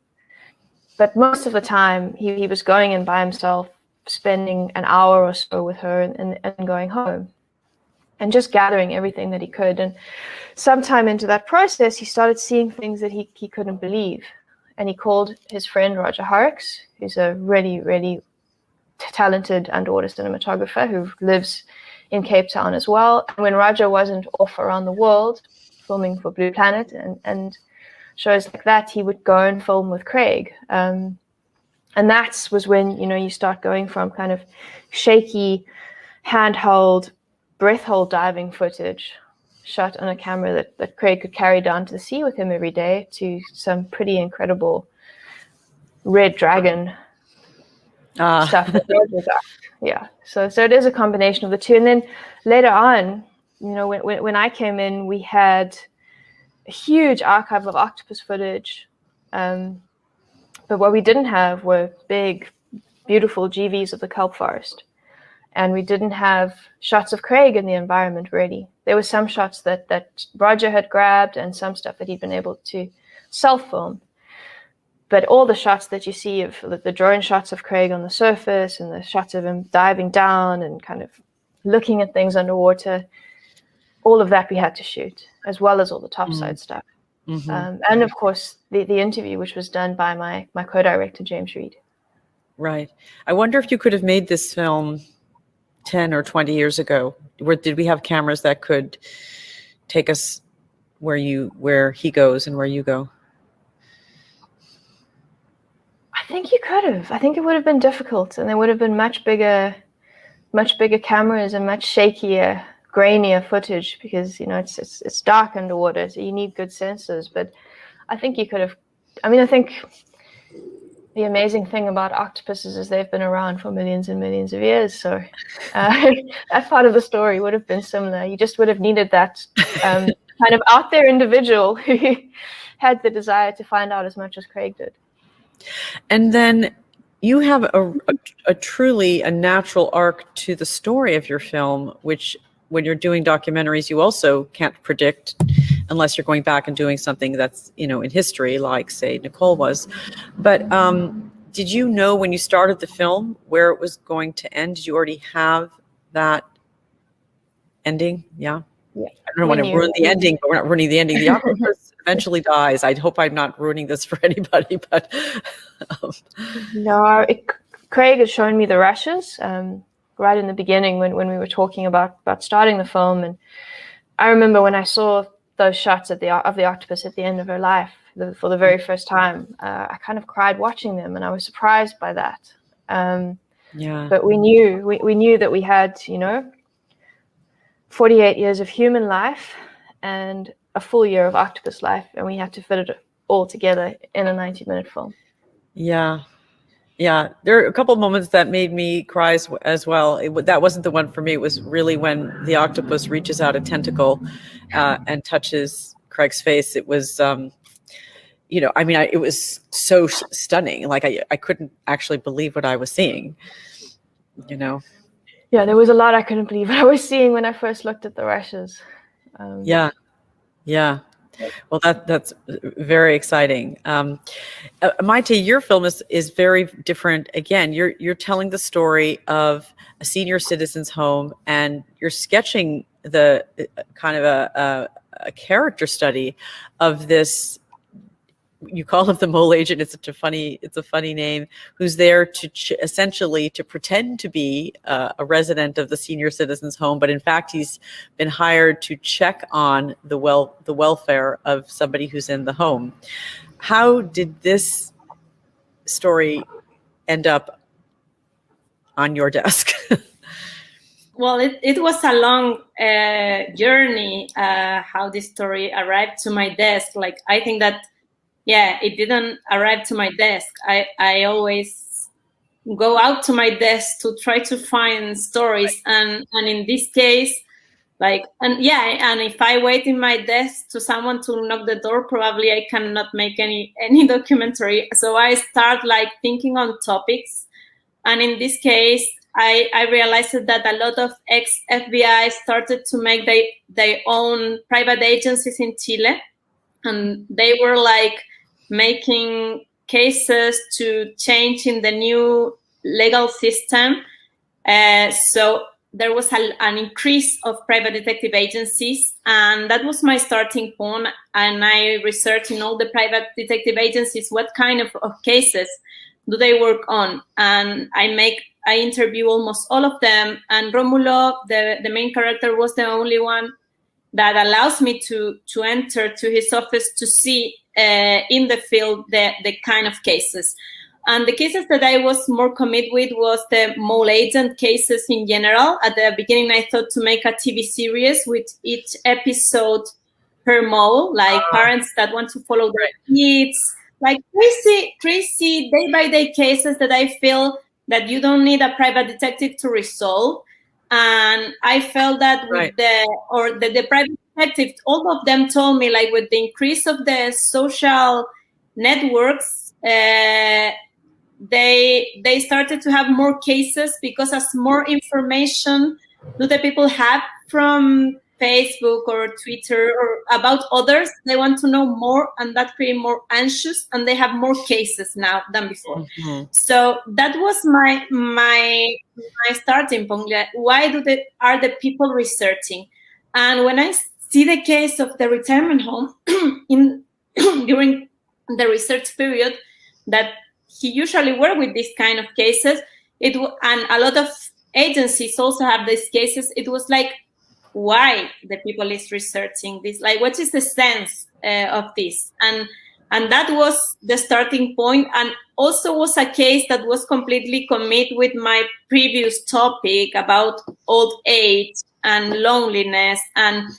but most of the time he was going in by himself, spending an hour or so with her and going home and just gathering everything that he could. And sometime into that process, he started seeing things that he couldn't believe. And he called his friend Roger Horrocks, who's a really, really talented underwater cinematographer who lives in Cape Town as well. And when Roger wasn't off around the world filming for Blue Planet and shows like that, he would go and film with Craig. And that was when, you start going from kind of shaky, handheld, breath hold diving footage shot on a camera that Craig could carry down to the sea with him every day to some pretty incredible Red Dragon stuff that Roger got. Yeah, so it is a combination of the two. And then later on, when I came in, we had a huge archive of octopus footage, but what we didn't have were big, beautiful GVs of the kelp forest, and we didn't have shots of Craig in the environment really. There were some shots that Roger had grabbed and some stuff that he'd been able to self-film. But all the shots that you see of the drone shots of Craig on the surface and the shots of him diving down and kind of looking at things underwater, all of that we had to shoot, as well as all the topside stuff. And of course, the interview, which was done by my co-director, James Reed. Right. I wonder if you could have made this film 10 or 20 years ago. Did we have cameras that could take us where he goes and where you go? I think you could have. I think it would have been difficult, and there would have been much bigger cameras and much shakier, grainier footage because it's dark underwater, so you need good sensors. But I think you could have. I think the amazing thing about octopuses is they've been around for millions and millions of years. So that part of the story would have been similar. You just would have needed that kind of out there individual who had the desire to find out as much as Craig did. And then you have a truly a natural arc to the story of your film, which when you're doing documentaries, you also can't predict unless you're going back and doing something that's, in history, like say Nicole was. But did you know when you started the film where it was going to end? Did you already have that ending? Yeah. I don't want to ruin the ending, but we're not ruining the ending. The octopus eventually dies. I hope I'm not ruining this for anybody, but no, Craig had shown me the rushes right in the beginning when we were talking about starting the film, and I remember when I saw those shots of the octopus at the end of her life for the very first time, I kind of cried watching them, and I was surprised by that. But we knew that we had 48 years of human life and a full year of octopus life, and we had to fit it all together in a 90-minute film. Yeah. There are a couple of moments that made me cry as well. That wasn't the one for me. It was really when the octopus reaches out a tentacle and touches Craig's face. It was, it was so stunning. Like I couldn't actually believe what I was seeing, Yeah, there was a lot I couldn't believe what I was seeing when I first looked at the rushes. Yeah. Well, that's very exciting. Maite, your film is very different. Again, you're telling the story of a senior citizen's home, and you're sketching the kind of a character study of this. You call him the mole agent. It's a funny name. Who's there to essentially to pretend to be a resident of the senior citizens home, but in fact he's been hired to check on the welfare of somebody who's in the home. How did this story end up on your desk? Well, it was a long journey. How this story arrived to my desk. Like I think that. Yeah, it didn't arrive to my desk. I always go out to my desk to try to find stories, and in this case, and if I wait in my desk to someone to knock the door, probably I cannot make any documentary. So I start thinking on topics, and in this case, I realized that a lot of ex-FBI started to make their own private agencies in Chile, and they were making cases to change in the new legal system. So there was an increase of private detective agencies, and that was my starting point. And I researched in all the private detective agencies what kind of cases do they work on, and I interview almost all of them. And Romulo, the main character, was the only one that allows me to enter to his office to see in the field the kind of cases. And the cases that I was more committed with was the mole agent cases in general. At the beginning, I thought to make a TV series with each episode per mole, like parents that want to follow their kids, like crazy day-by-day cases that I feel that you don't need a private detective to resolve. And I felt that with the private detective, all of them told me, like, with the increase of the social networks, they started to have more cases, because as more information do the people have from Facebook or Twitter or about others, they want to know more, and that creates more anxious, and they have more cases now than before. Mm-hmm. So that was my starting point. Why are the people researching? And when I see the case of the retirement home during the research period, that he usually worked with these kind of cases, and a lot of agencies also have these cases. It was like, why the people is researching this? Like, what is the sense of this? And that was the starting point, and also was a case that was completely committed with my previous topic about old age and loneliness. And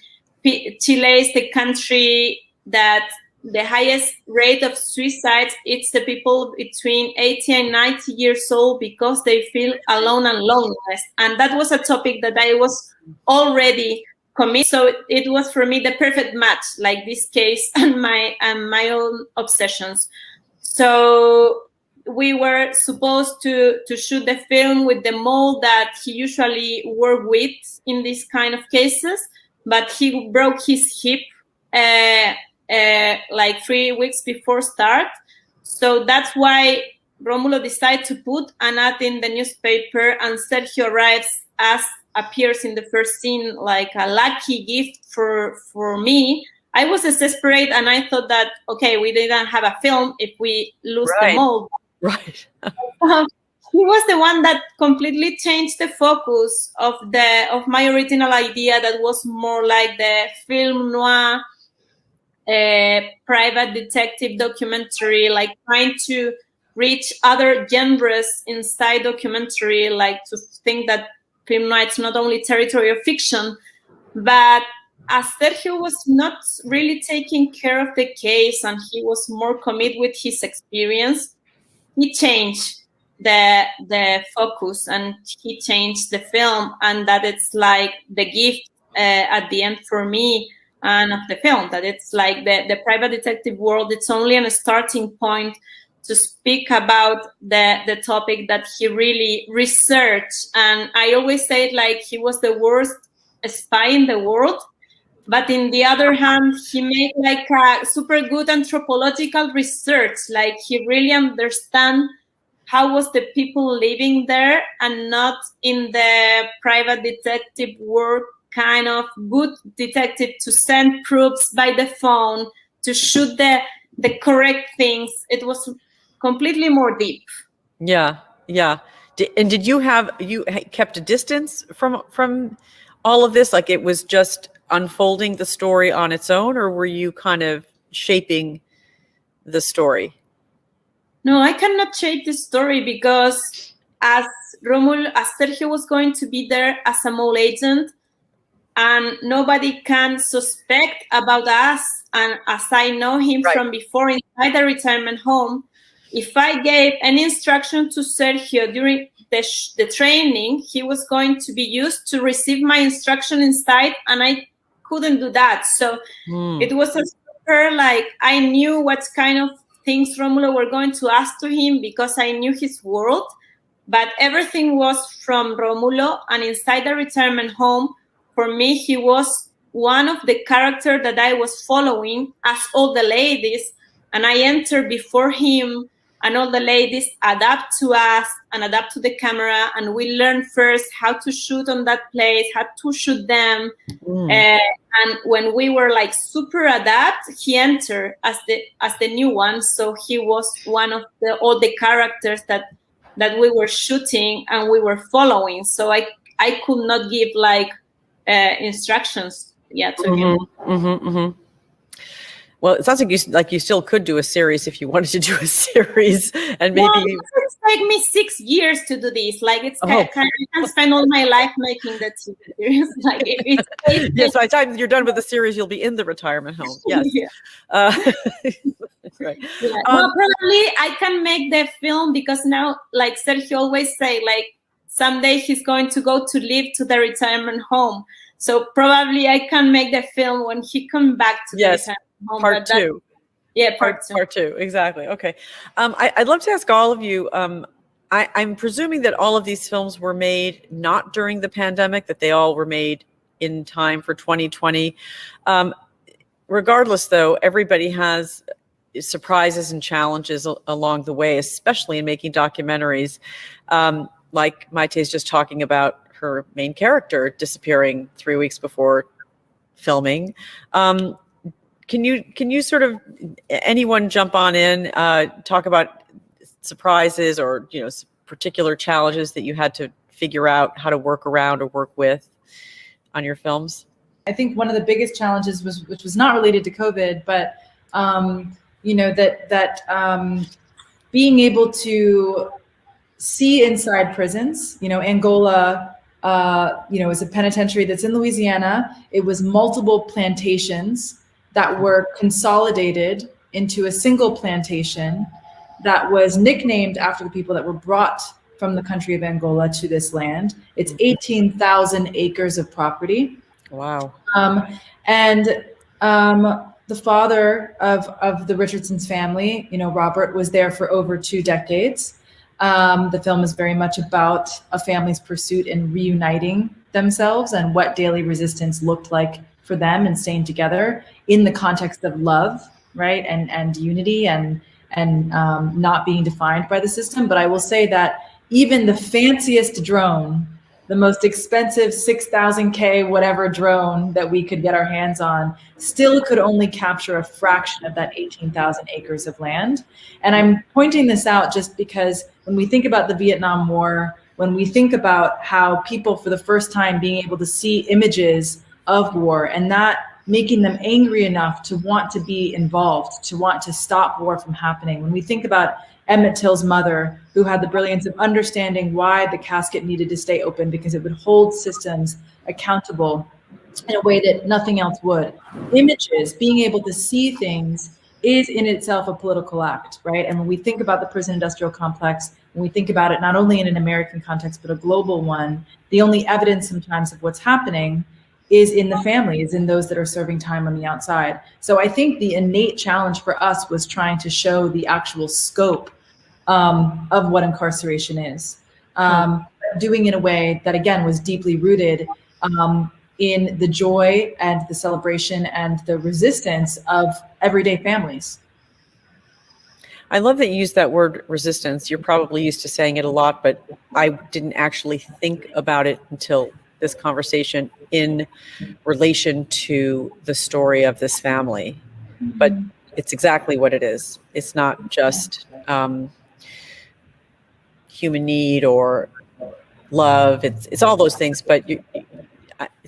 Chile is the country that the highest rate of suicides, it's the people between 80 and 90 years old, because they feel alone and loneliness. And that was a topic that I was already committed. So it was for me the perfect match, like this case and my own obsessions. So we were supposed to shoot the film with the mole that he usually worked with in these kind of cases, but he broke his hip like 3 weeks before start. So that's why Romulo decided to put an ad in the newspaper, and Sergio arrives as appears in the first scene, like a lucky gift for me. I was desperate, and I thought that, okay, we didn't have a film if we lose the mole. Right. He was the one that completely changed the focus of my original idea, that was more like the film noir, private detective documentary, like trying to reach other genres inside documentary, like to think that film noir is not only territory of fiction. But as Sergio was not really taking care of the case, and he was more committed with his experience, he changed the focus, and he changed the film, and that it's like the gift at the end for me and of the film, that it's like the private detective world, it's only a starting point to speak about the topic that he really researched. And I always say it like he was the worst spy in the world, but in the other hand, he made like a super good anthropological research, like he really understand how was the people living there, and not in the private detective world kind of good detective to send proofs by the phone to shoot the correct things. It was completely more deep. Yeah. And did you kept a distance from all of this? Like, it was just unfolding the story on its own, or were you kind of shaping the story? No, I cannot shape the story, because as Sergio was going to be there as a mole agent, and nobody can suspect about us. And as I know him from before inside the retirement home, if I gave any instruction to Sergio during the training, he was going to be used to receive my instruction inside, and I couldn't do that. So it was a super, like, I knew what kind of things Romulo were going to ask to him, because I knew his world, but everything was from Romulo. And inside the retirement home, for me, he was one of the characters that I was following, as all the ladies, and I entered before him and all the ladies adapt to us and adapt to the camera, and we learn first how to shoot on that place, how to shoot them. And when we were like super adapt, he entered as the new one. So he was one of all the characters that we were shooting and we were following. So I could not give like instructions to him. Well, it sounds like you still could do a series if you wanted to do a series, and maybe it's like me 6 years to do this. Like it's I can spend all my life making that series. Like if it's yes, by the time you're done with the series, you'll be in the retirement home. Yes. Right. Yeah. Well, probably I can make the film because now, like Sergio always say, like someday he's going to go to live to the retirement home. So probably I can make the film when he comes back to the retirement home. Part two. Yeah, part two. Exactly. Okay. I'd love to ask all of you. I'm presuming that all of these films were made not during the pandemic, that they all were made in time for 2020. Regardless, though, everybody has surprises and challenges along the way, especially in making documentaries. Like Maite's just talking about her main character disappearing 3 weeks before filming. Can you sort of, anyone jump on in, talk about surprises or, particular challenges that you had to figure out how to work around or work with on your films? I think one of the biggest challenges which was not related to COVID, but being able to see inside prisons. Angola, is a penitentiary that's in Louisiana. It was multiple plantations that were consolidated into a single plantation that was nicknamed after the people that were brought from the country of Angola to this land. It's 18,000 acres of property. Wow. The father of the Richardson's family, Robert, was there for over 2 decades. The film is very much about a family's pursuit in reuniting themselves and what daily resistance looked like for them and staying together in the context of love, right? And unity and not being defined by the system. But I will say that even the fanciest drone, the most expensive 6,000K whatever drone that we could get our hands on, still could only capture a fraction of that 18,000 acres of land. And I'm pointing this out just because when we think about the Vietnam War, when we think about how people for the first time being able to see images of war and that making them angry enough to want to be involved, to want to stop war from happening. When we think about Emmett Till's mother, who had the brilliance of understanding why the casket needed to stay open because it would hold systems accountable in a way that nothing else would. Images, being able to see things, is in itself a political act, right? And when we think about the prison industrial complex, when we think about it not only in an American context, but a global one, the only evidence sometimes of what's happening is in the family, is in those that are serving time on the outside. So I think the innate challenge for us was trying to show the actual scope of what incarceration is, doing in a way that, again, was deeply rooted in the joy and the celebration and the resistance of everyday families. I love that you use that word resistance. You're probably used to saying it a lot, but I didn't actually think about it until this conversation in relation to the story of this family. But it's exactly what it is. It's not just human need or love. It's all those things, but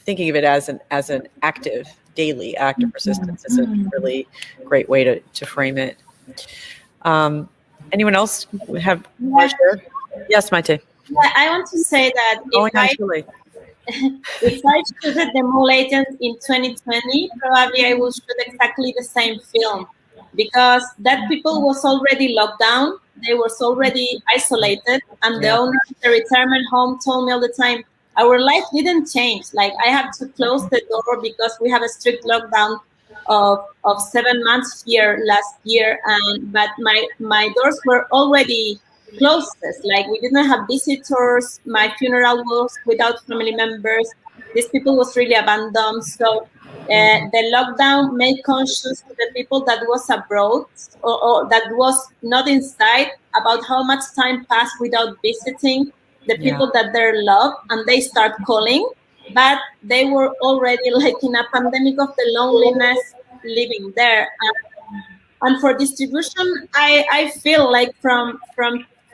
thinking of it as an active, daily act of resistance is a really great way to frame it. Anyone else have pleasure? Yes, Maite. I want to say that if I shooted the Mole Agent in 2020, probably I will shoot exactly the same film, because that people was already locked down, they was already isolated, and the owner of the retirement home told me all the time, our life didn't change. Like, I have to close the door because we have a strict lockdown of 7 months here last year, but my doors were already closed. Like, we didn't have visitors. My funeral was without family members. These people was really abandoned. So the lockdown made conscious to the people that was abroad or that was not inside about how much time passed without visiting the people that they love, and they start calling, but they were already like in a pandemic of the loneliness living there. And for distribution, I feel like from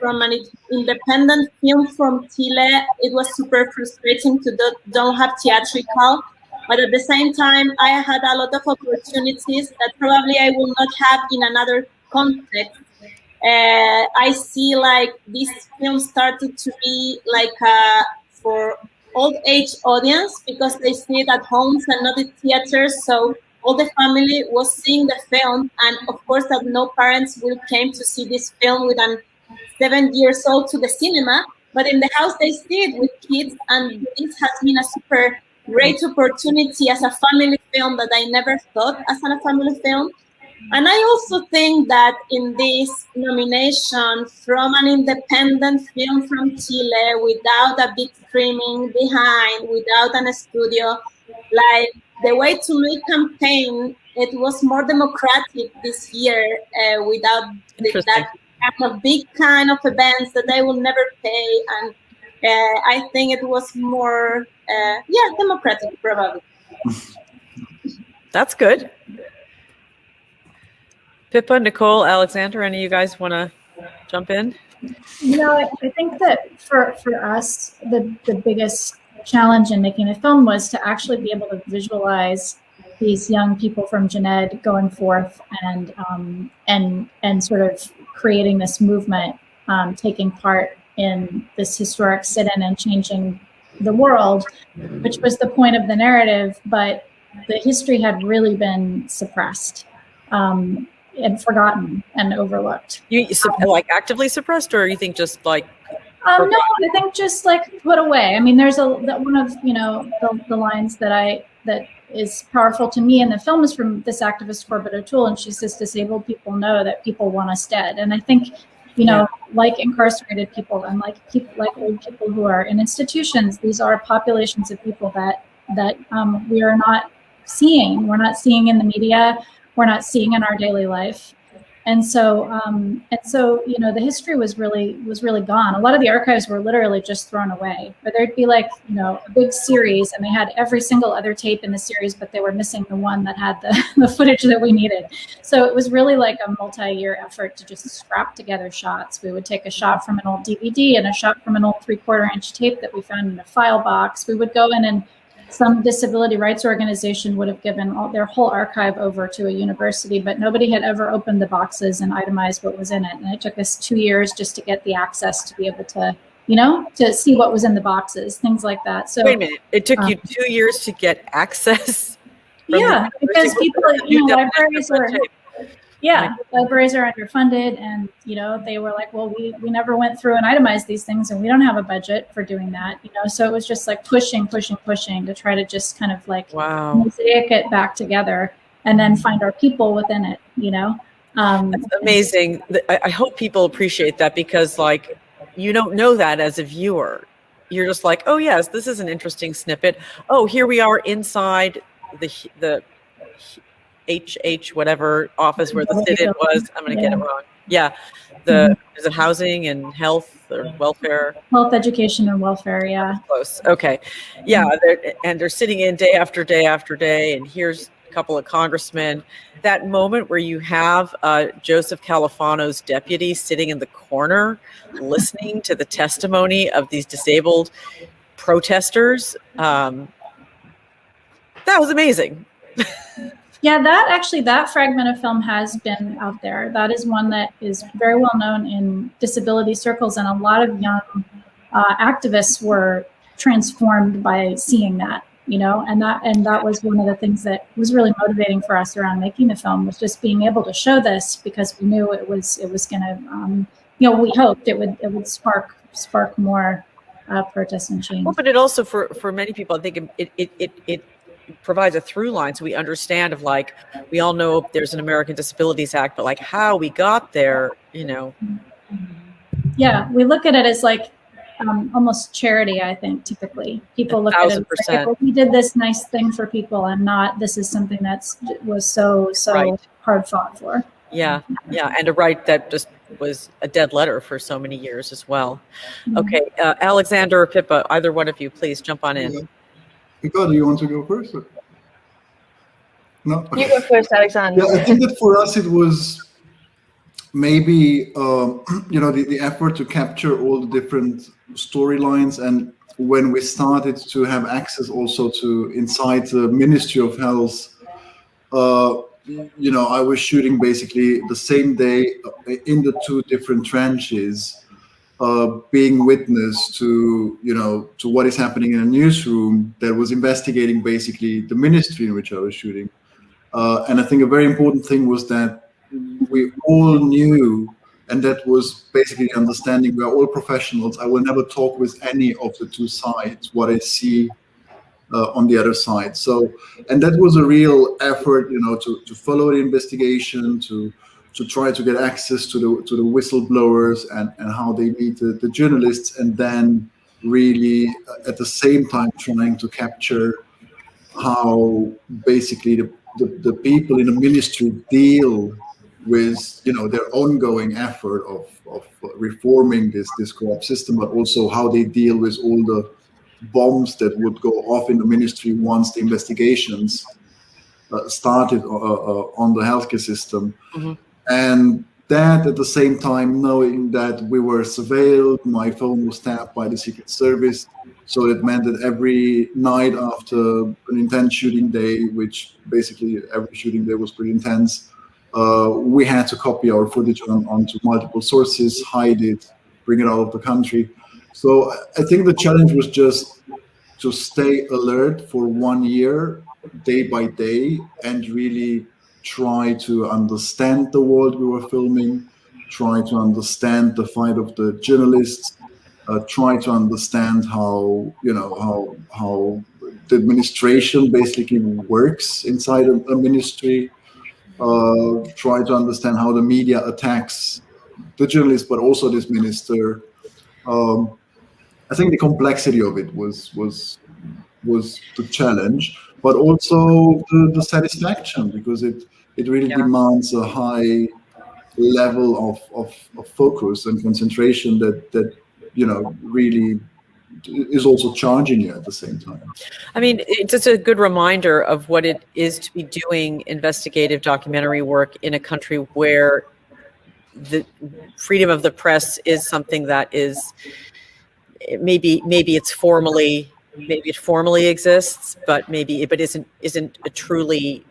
an independent film from Chile, it was super frustrating to don't have theatrical, but at the same time, I had a lot of opportunities that probably I will not have in another context. I see like this film started to be like for old age audience because they see it at homes and not in theaters. So all the family was seeing the film, and of course that no parents will came to see this film with an 7 years old to the cinema, but in the house they see it with kids, and this has been a super great opportunity as a family film that I never thought as a family film. And I also think that in this nomination from an independent film from Chile, without a big streaming behind, without a studio, like the way to make campaign, it was more democratic this year without that kind of big kind of events that they will never pay. And I think it was more, democratic probably. That's good. Pippa, Nicole, Alexander, any of you guys want to jump in? You know, I think that for us, the biggest challenge in making a film was to actually be able to visualize these young people from Jened going forth and sort of creating this movement, taking part in this historic sit-in and changing the world, which was the point of the narrative, but the history had really been suppressed. And forgotten and overlooked. You like actively suppressed, or you think just like? No, I think just like put away. I mean, there's one of the lines that is powerful to me in the film is from this activist Corbett O'Toole, and she says, "Disabled people know that people want us dead." And I think, like incarcerated people and like old people who are in institutions, these are populations of people that we are not seeing. We're not seeing in the media. We're not seeing in our daily life. And so the history was really gone. A lot of the archives were literally just thrown away. But there'd be like, a big series, and they had every single other tape in the series, but they were missing the one that had the footage that we needed. So it was really like a multi-year effort to just scrap together shots. We would take a shot from an old DVD and a shot from an old 3/4-inch tape that we found in a file box. We would go in, and some disability rights organization would have given their whole archive over to a university, but nobody had ever opened the boxes and itemized what was in it. And it took us 2 years just to get the access to be able to, to see what was in the boxes, things like that. So wait a minute, it took you 2 years to get access? Yeah, because people, libraries were. Yeah, libraries are underfunded, and they were like, well, we never went through and itemized these things, and we don't have a budget for doing that, So it was just like pushing to try to just kind of like mosaic it back together, and then find our people within it. That's amazing. I hope people appreciate that, because like you don't know that as a viewer. You're just like, oh yes, this is an interesting snippet. Oh, here we are inside the HH whatever office where the sit-in was. I'm going to get it wrong. Yeah. Is it housing and health or welfare? Health, education, and welfare. Yeah. Close. Okay. Yeah. They're sitting in day after day after day. And here's a couple of congressmen. That moment where you have Joseph Califano's deputy sitting in the corner, listening to the testimony of these disabled protesters. That was amazing. Yeah, that fragment of film has been out there. That is one that is very well known in disability circles, and a lot of young activists were transformed by seeing that, and that was one of the things that was really motivating for us around making the film, was just being able to show this, because we knew it was going to, we hoped it would spark more protest and change. Well, but it also for many people, I think it provides a through line, so we understand of like, we all know there's an American Disabilities Act, but like how we got there, Yeah, we look at it as like almost charity, I think, typically. People look at it like, well, we did this nice thing for people and not this is something was so hard fought for. Yeah, and a right that just was a dead letter for so many years as well. Okay, Alexander or Pippa, either one of you, please jump on in. Pippa, do you want to go first? Or? No? You go first, Alexander. Yeah, I think that for us it was maybe, the effort to capture all the different storylines. And when we started to have access also to inside the Ministry of Health, I was shooting basically the same day in the two different trenches, being witness to what is happening in a newsroom that was investigating basically the ministry in which I was shooting. And I think a very important thing was that we all knew, and that was basically the understanding, we are all professionals. I will never talk with any of the two sides, what I see on the other side. So, and that was a real effort, to follow the investigation, to try to get access to the whistleblowers and how they meet the journalists, and then really at the same time trying to capture how basically the people in the ministry deal with their ongoing effort of reforming this corrupt system, but also how they deal with all the bombs that would go off in the ministry once the investigations started on the healthcare system. Mm-hmm. And that at the same time, knowing that we were surveilled, my phone was tapped by the Secret Service. So it meant that every night after an intense shooting day, which basically every shooting day was pretty intense, we had to copy our footage onto multiple sources, hide it, bring it out of the country. So I think the challenge was just to stay alert for 1 year, day by day, and really try to understand the world we were filming, try to understand the fight of the journalists, try to understand how the administration basically works inside a ministry, try to understand how the media attacks the journalists, but also this minister. I think the complexity of it was the challenge, but also the satisfaction, because it really demands a high level of focus and concentration that really is also charging you at the same time. I mean, it's just a good reminder of what it is to be doing investigative documentary work in a country where the freedom of the press is something that is maybe it formally exists, but isn't a truly,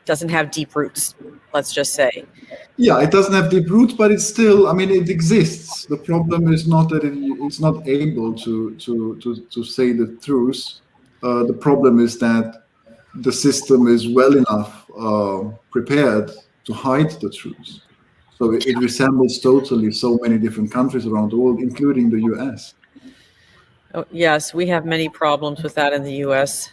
doesn't have deep roots, let's just say. Yeah, it doesn't have deep roots, but it's still, it exists. The problem is not that it's not able to say the truth. The problem is that the system is well enough prepared to hide the truth. So it resembles totally so many different countries around the world, including the US. Oh, yes, we have many problems with that in the US.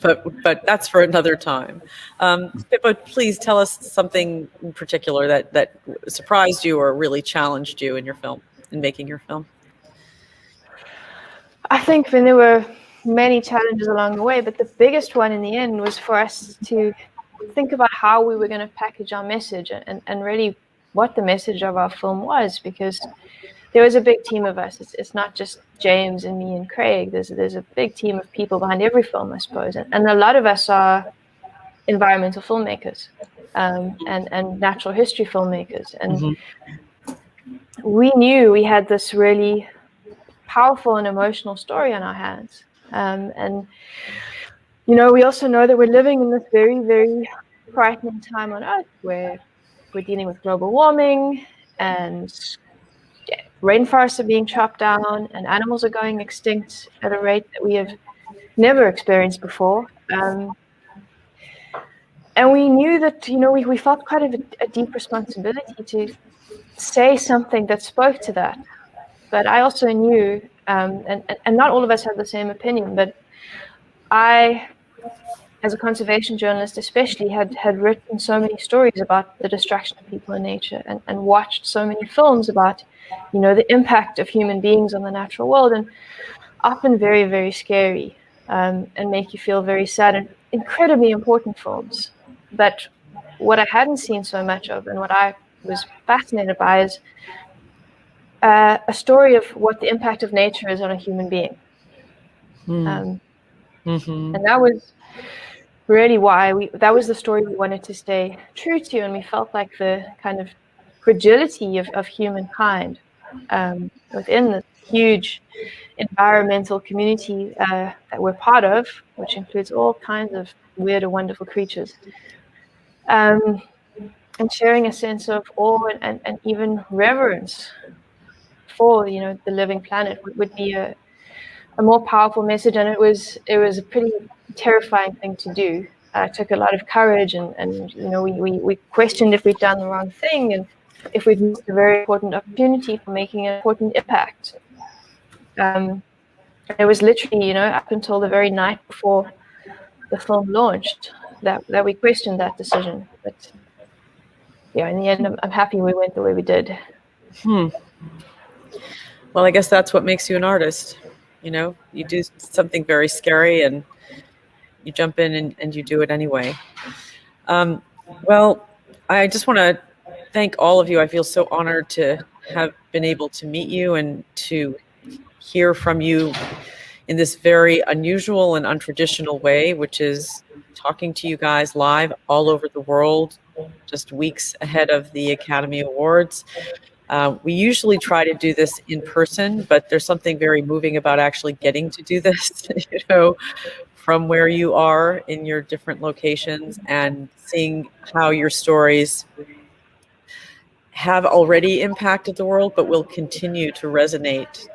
but that's for another time. Pippa, please tell us something in particular that surprised you or really challenged you in making your film. I think there were many challenges along the way, but the biggest one in the end was for us to think about how we were going to package our message and really what the message of our film was, because there was a big team of us. It's not just James and me and Craig. There's a big team of people behind every film, I suppose. And a lot of us are environmental filmmakers and natural history filmmakers. And we knew we had this really powerful and emotional story on our hands. And we also know that we're living in this very, very frightening time on Earth where we're dealing with global warming and rainforests are being chopped down and animals are going extinct at a rate that we have never experienced before. And we knew that, we felt quite a deep responsibility to say something that spoke to that. But I also knew, and not all of us had the same opinion, but I as a conservation journalist especially, had written so many stories about the destruction of people in nature, and watched so many films about, the impact of human beings on the natural world, and often very, very scary, and make you feel very sad, and incredibly important films. But what I hadn't seen so much of, and what I was fascinated by, is a story of what the impact of nature is on a human being. And that was really why that was the story we wanted to stay true to, and we felt like the kind of fragility of humankind within the huge environmental community that we're part of, which includes all kinds of weird and wonderful creatures, and sharing a sense of awe and even reverence for the living planet would be a more powerful message. And it was a pretty terrifying thing to do. It took a lot of courage, and we questioned if we'd done the wrong thing, and if we'd missed a very important opportunity for making an important impact. It was literally, up until the very night before the film launched that we questioned that decision. But yeah, in the end, I'm happy we went the way we did. Well, I guess that's what makes you an artist. You do something very scary and you jump in and you do it anyway. Well, I just want to thank all of you. I feel so honored to have been able to meet you and to hear from you in this very unusual and untraditional way, which is talking to you guys live all over the world, just weeks ahead of the Academy Awards. We usually try to do this in person, but there's something very moving about actually getting to do this, from where you are in your different locations, and seeing how your stories have already impacted the world, but will continue to resonate.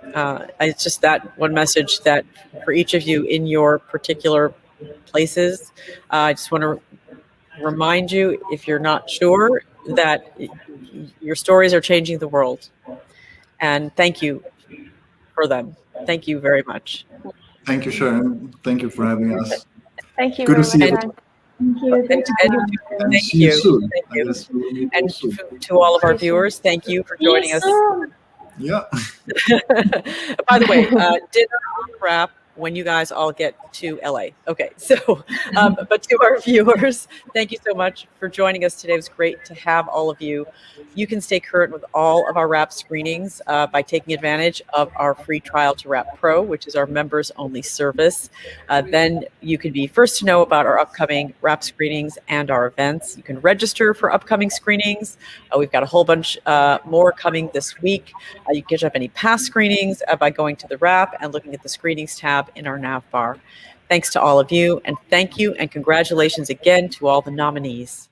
It's just that one message that for each of you in your particular places, I just want to remind you, if you're not sure, that your stories are changing the world. And thank you for them. Thank you very much. Thank you, Sharon. Thank you for having us. Thank you. Good to see you. Thank you. And see you soon. Thank you. And to all of our viewers, thank you for joining us. Yeah. By the way, dinner on the wrap when you guys all get to LA. Okay, so, but to our viewers, thank you so much for joining us today. It was great to have all of you. You can stay current with all of our wrap screenings by taking advantage of our free trial to Wrap Pro, which is our members only service. Then you can be first to know about our upcoming wrap screenings and our events. You can register for upcoming screenings. We've got a whole bunch more coming this week. You can catch up any past screenings by going to the wrap and looking at the screenings tab in our nav bar. Thanks to all of you, and thank you and congratulations again to all the nominees.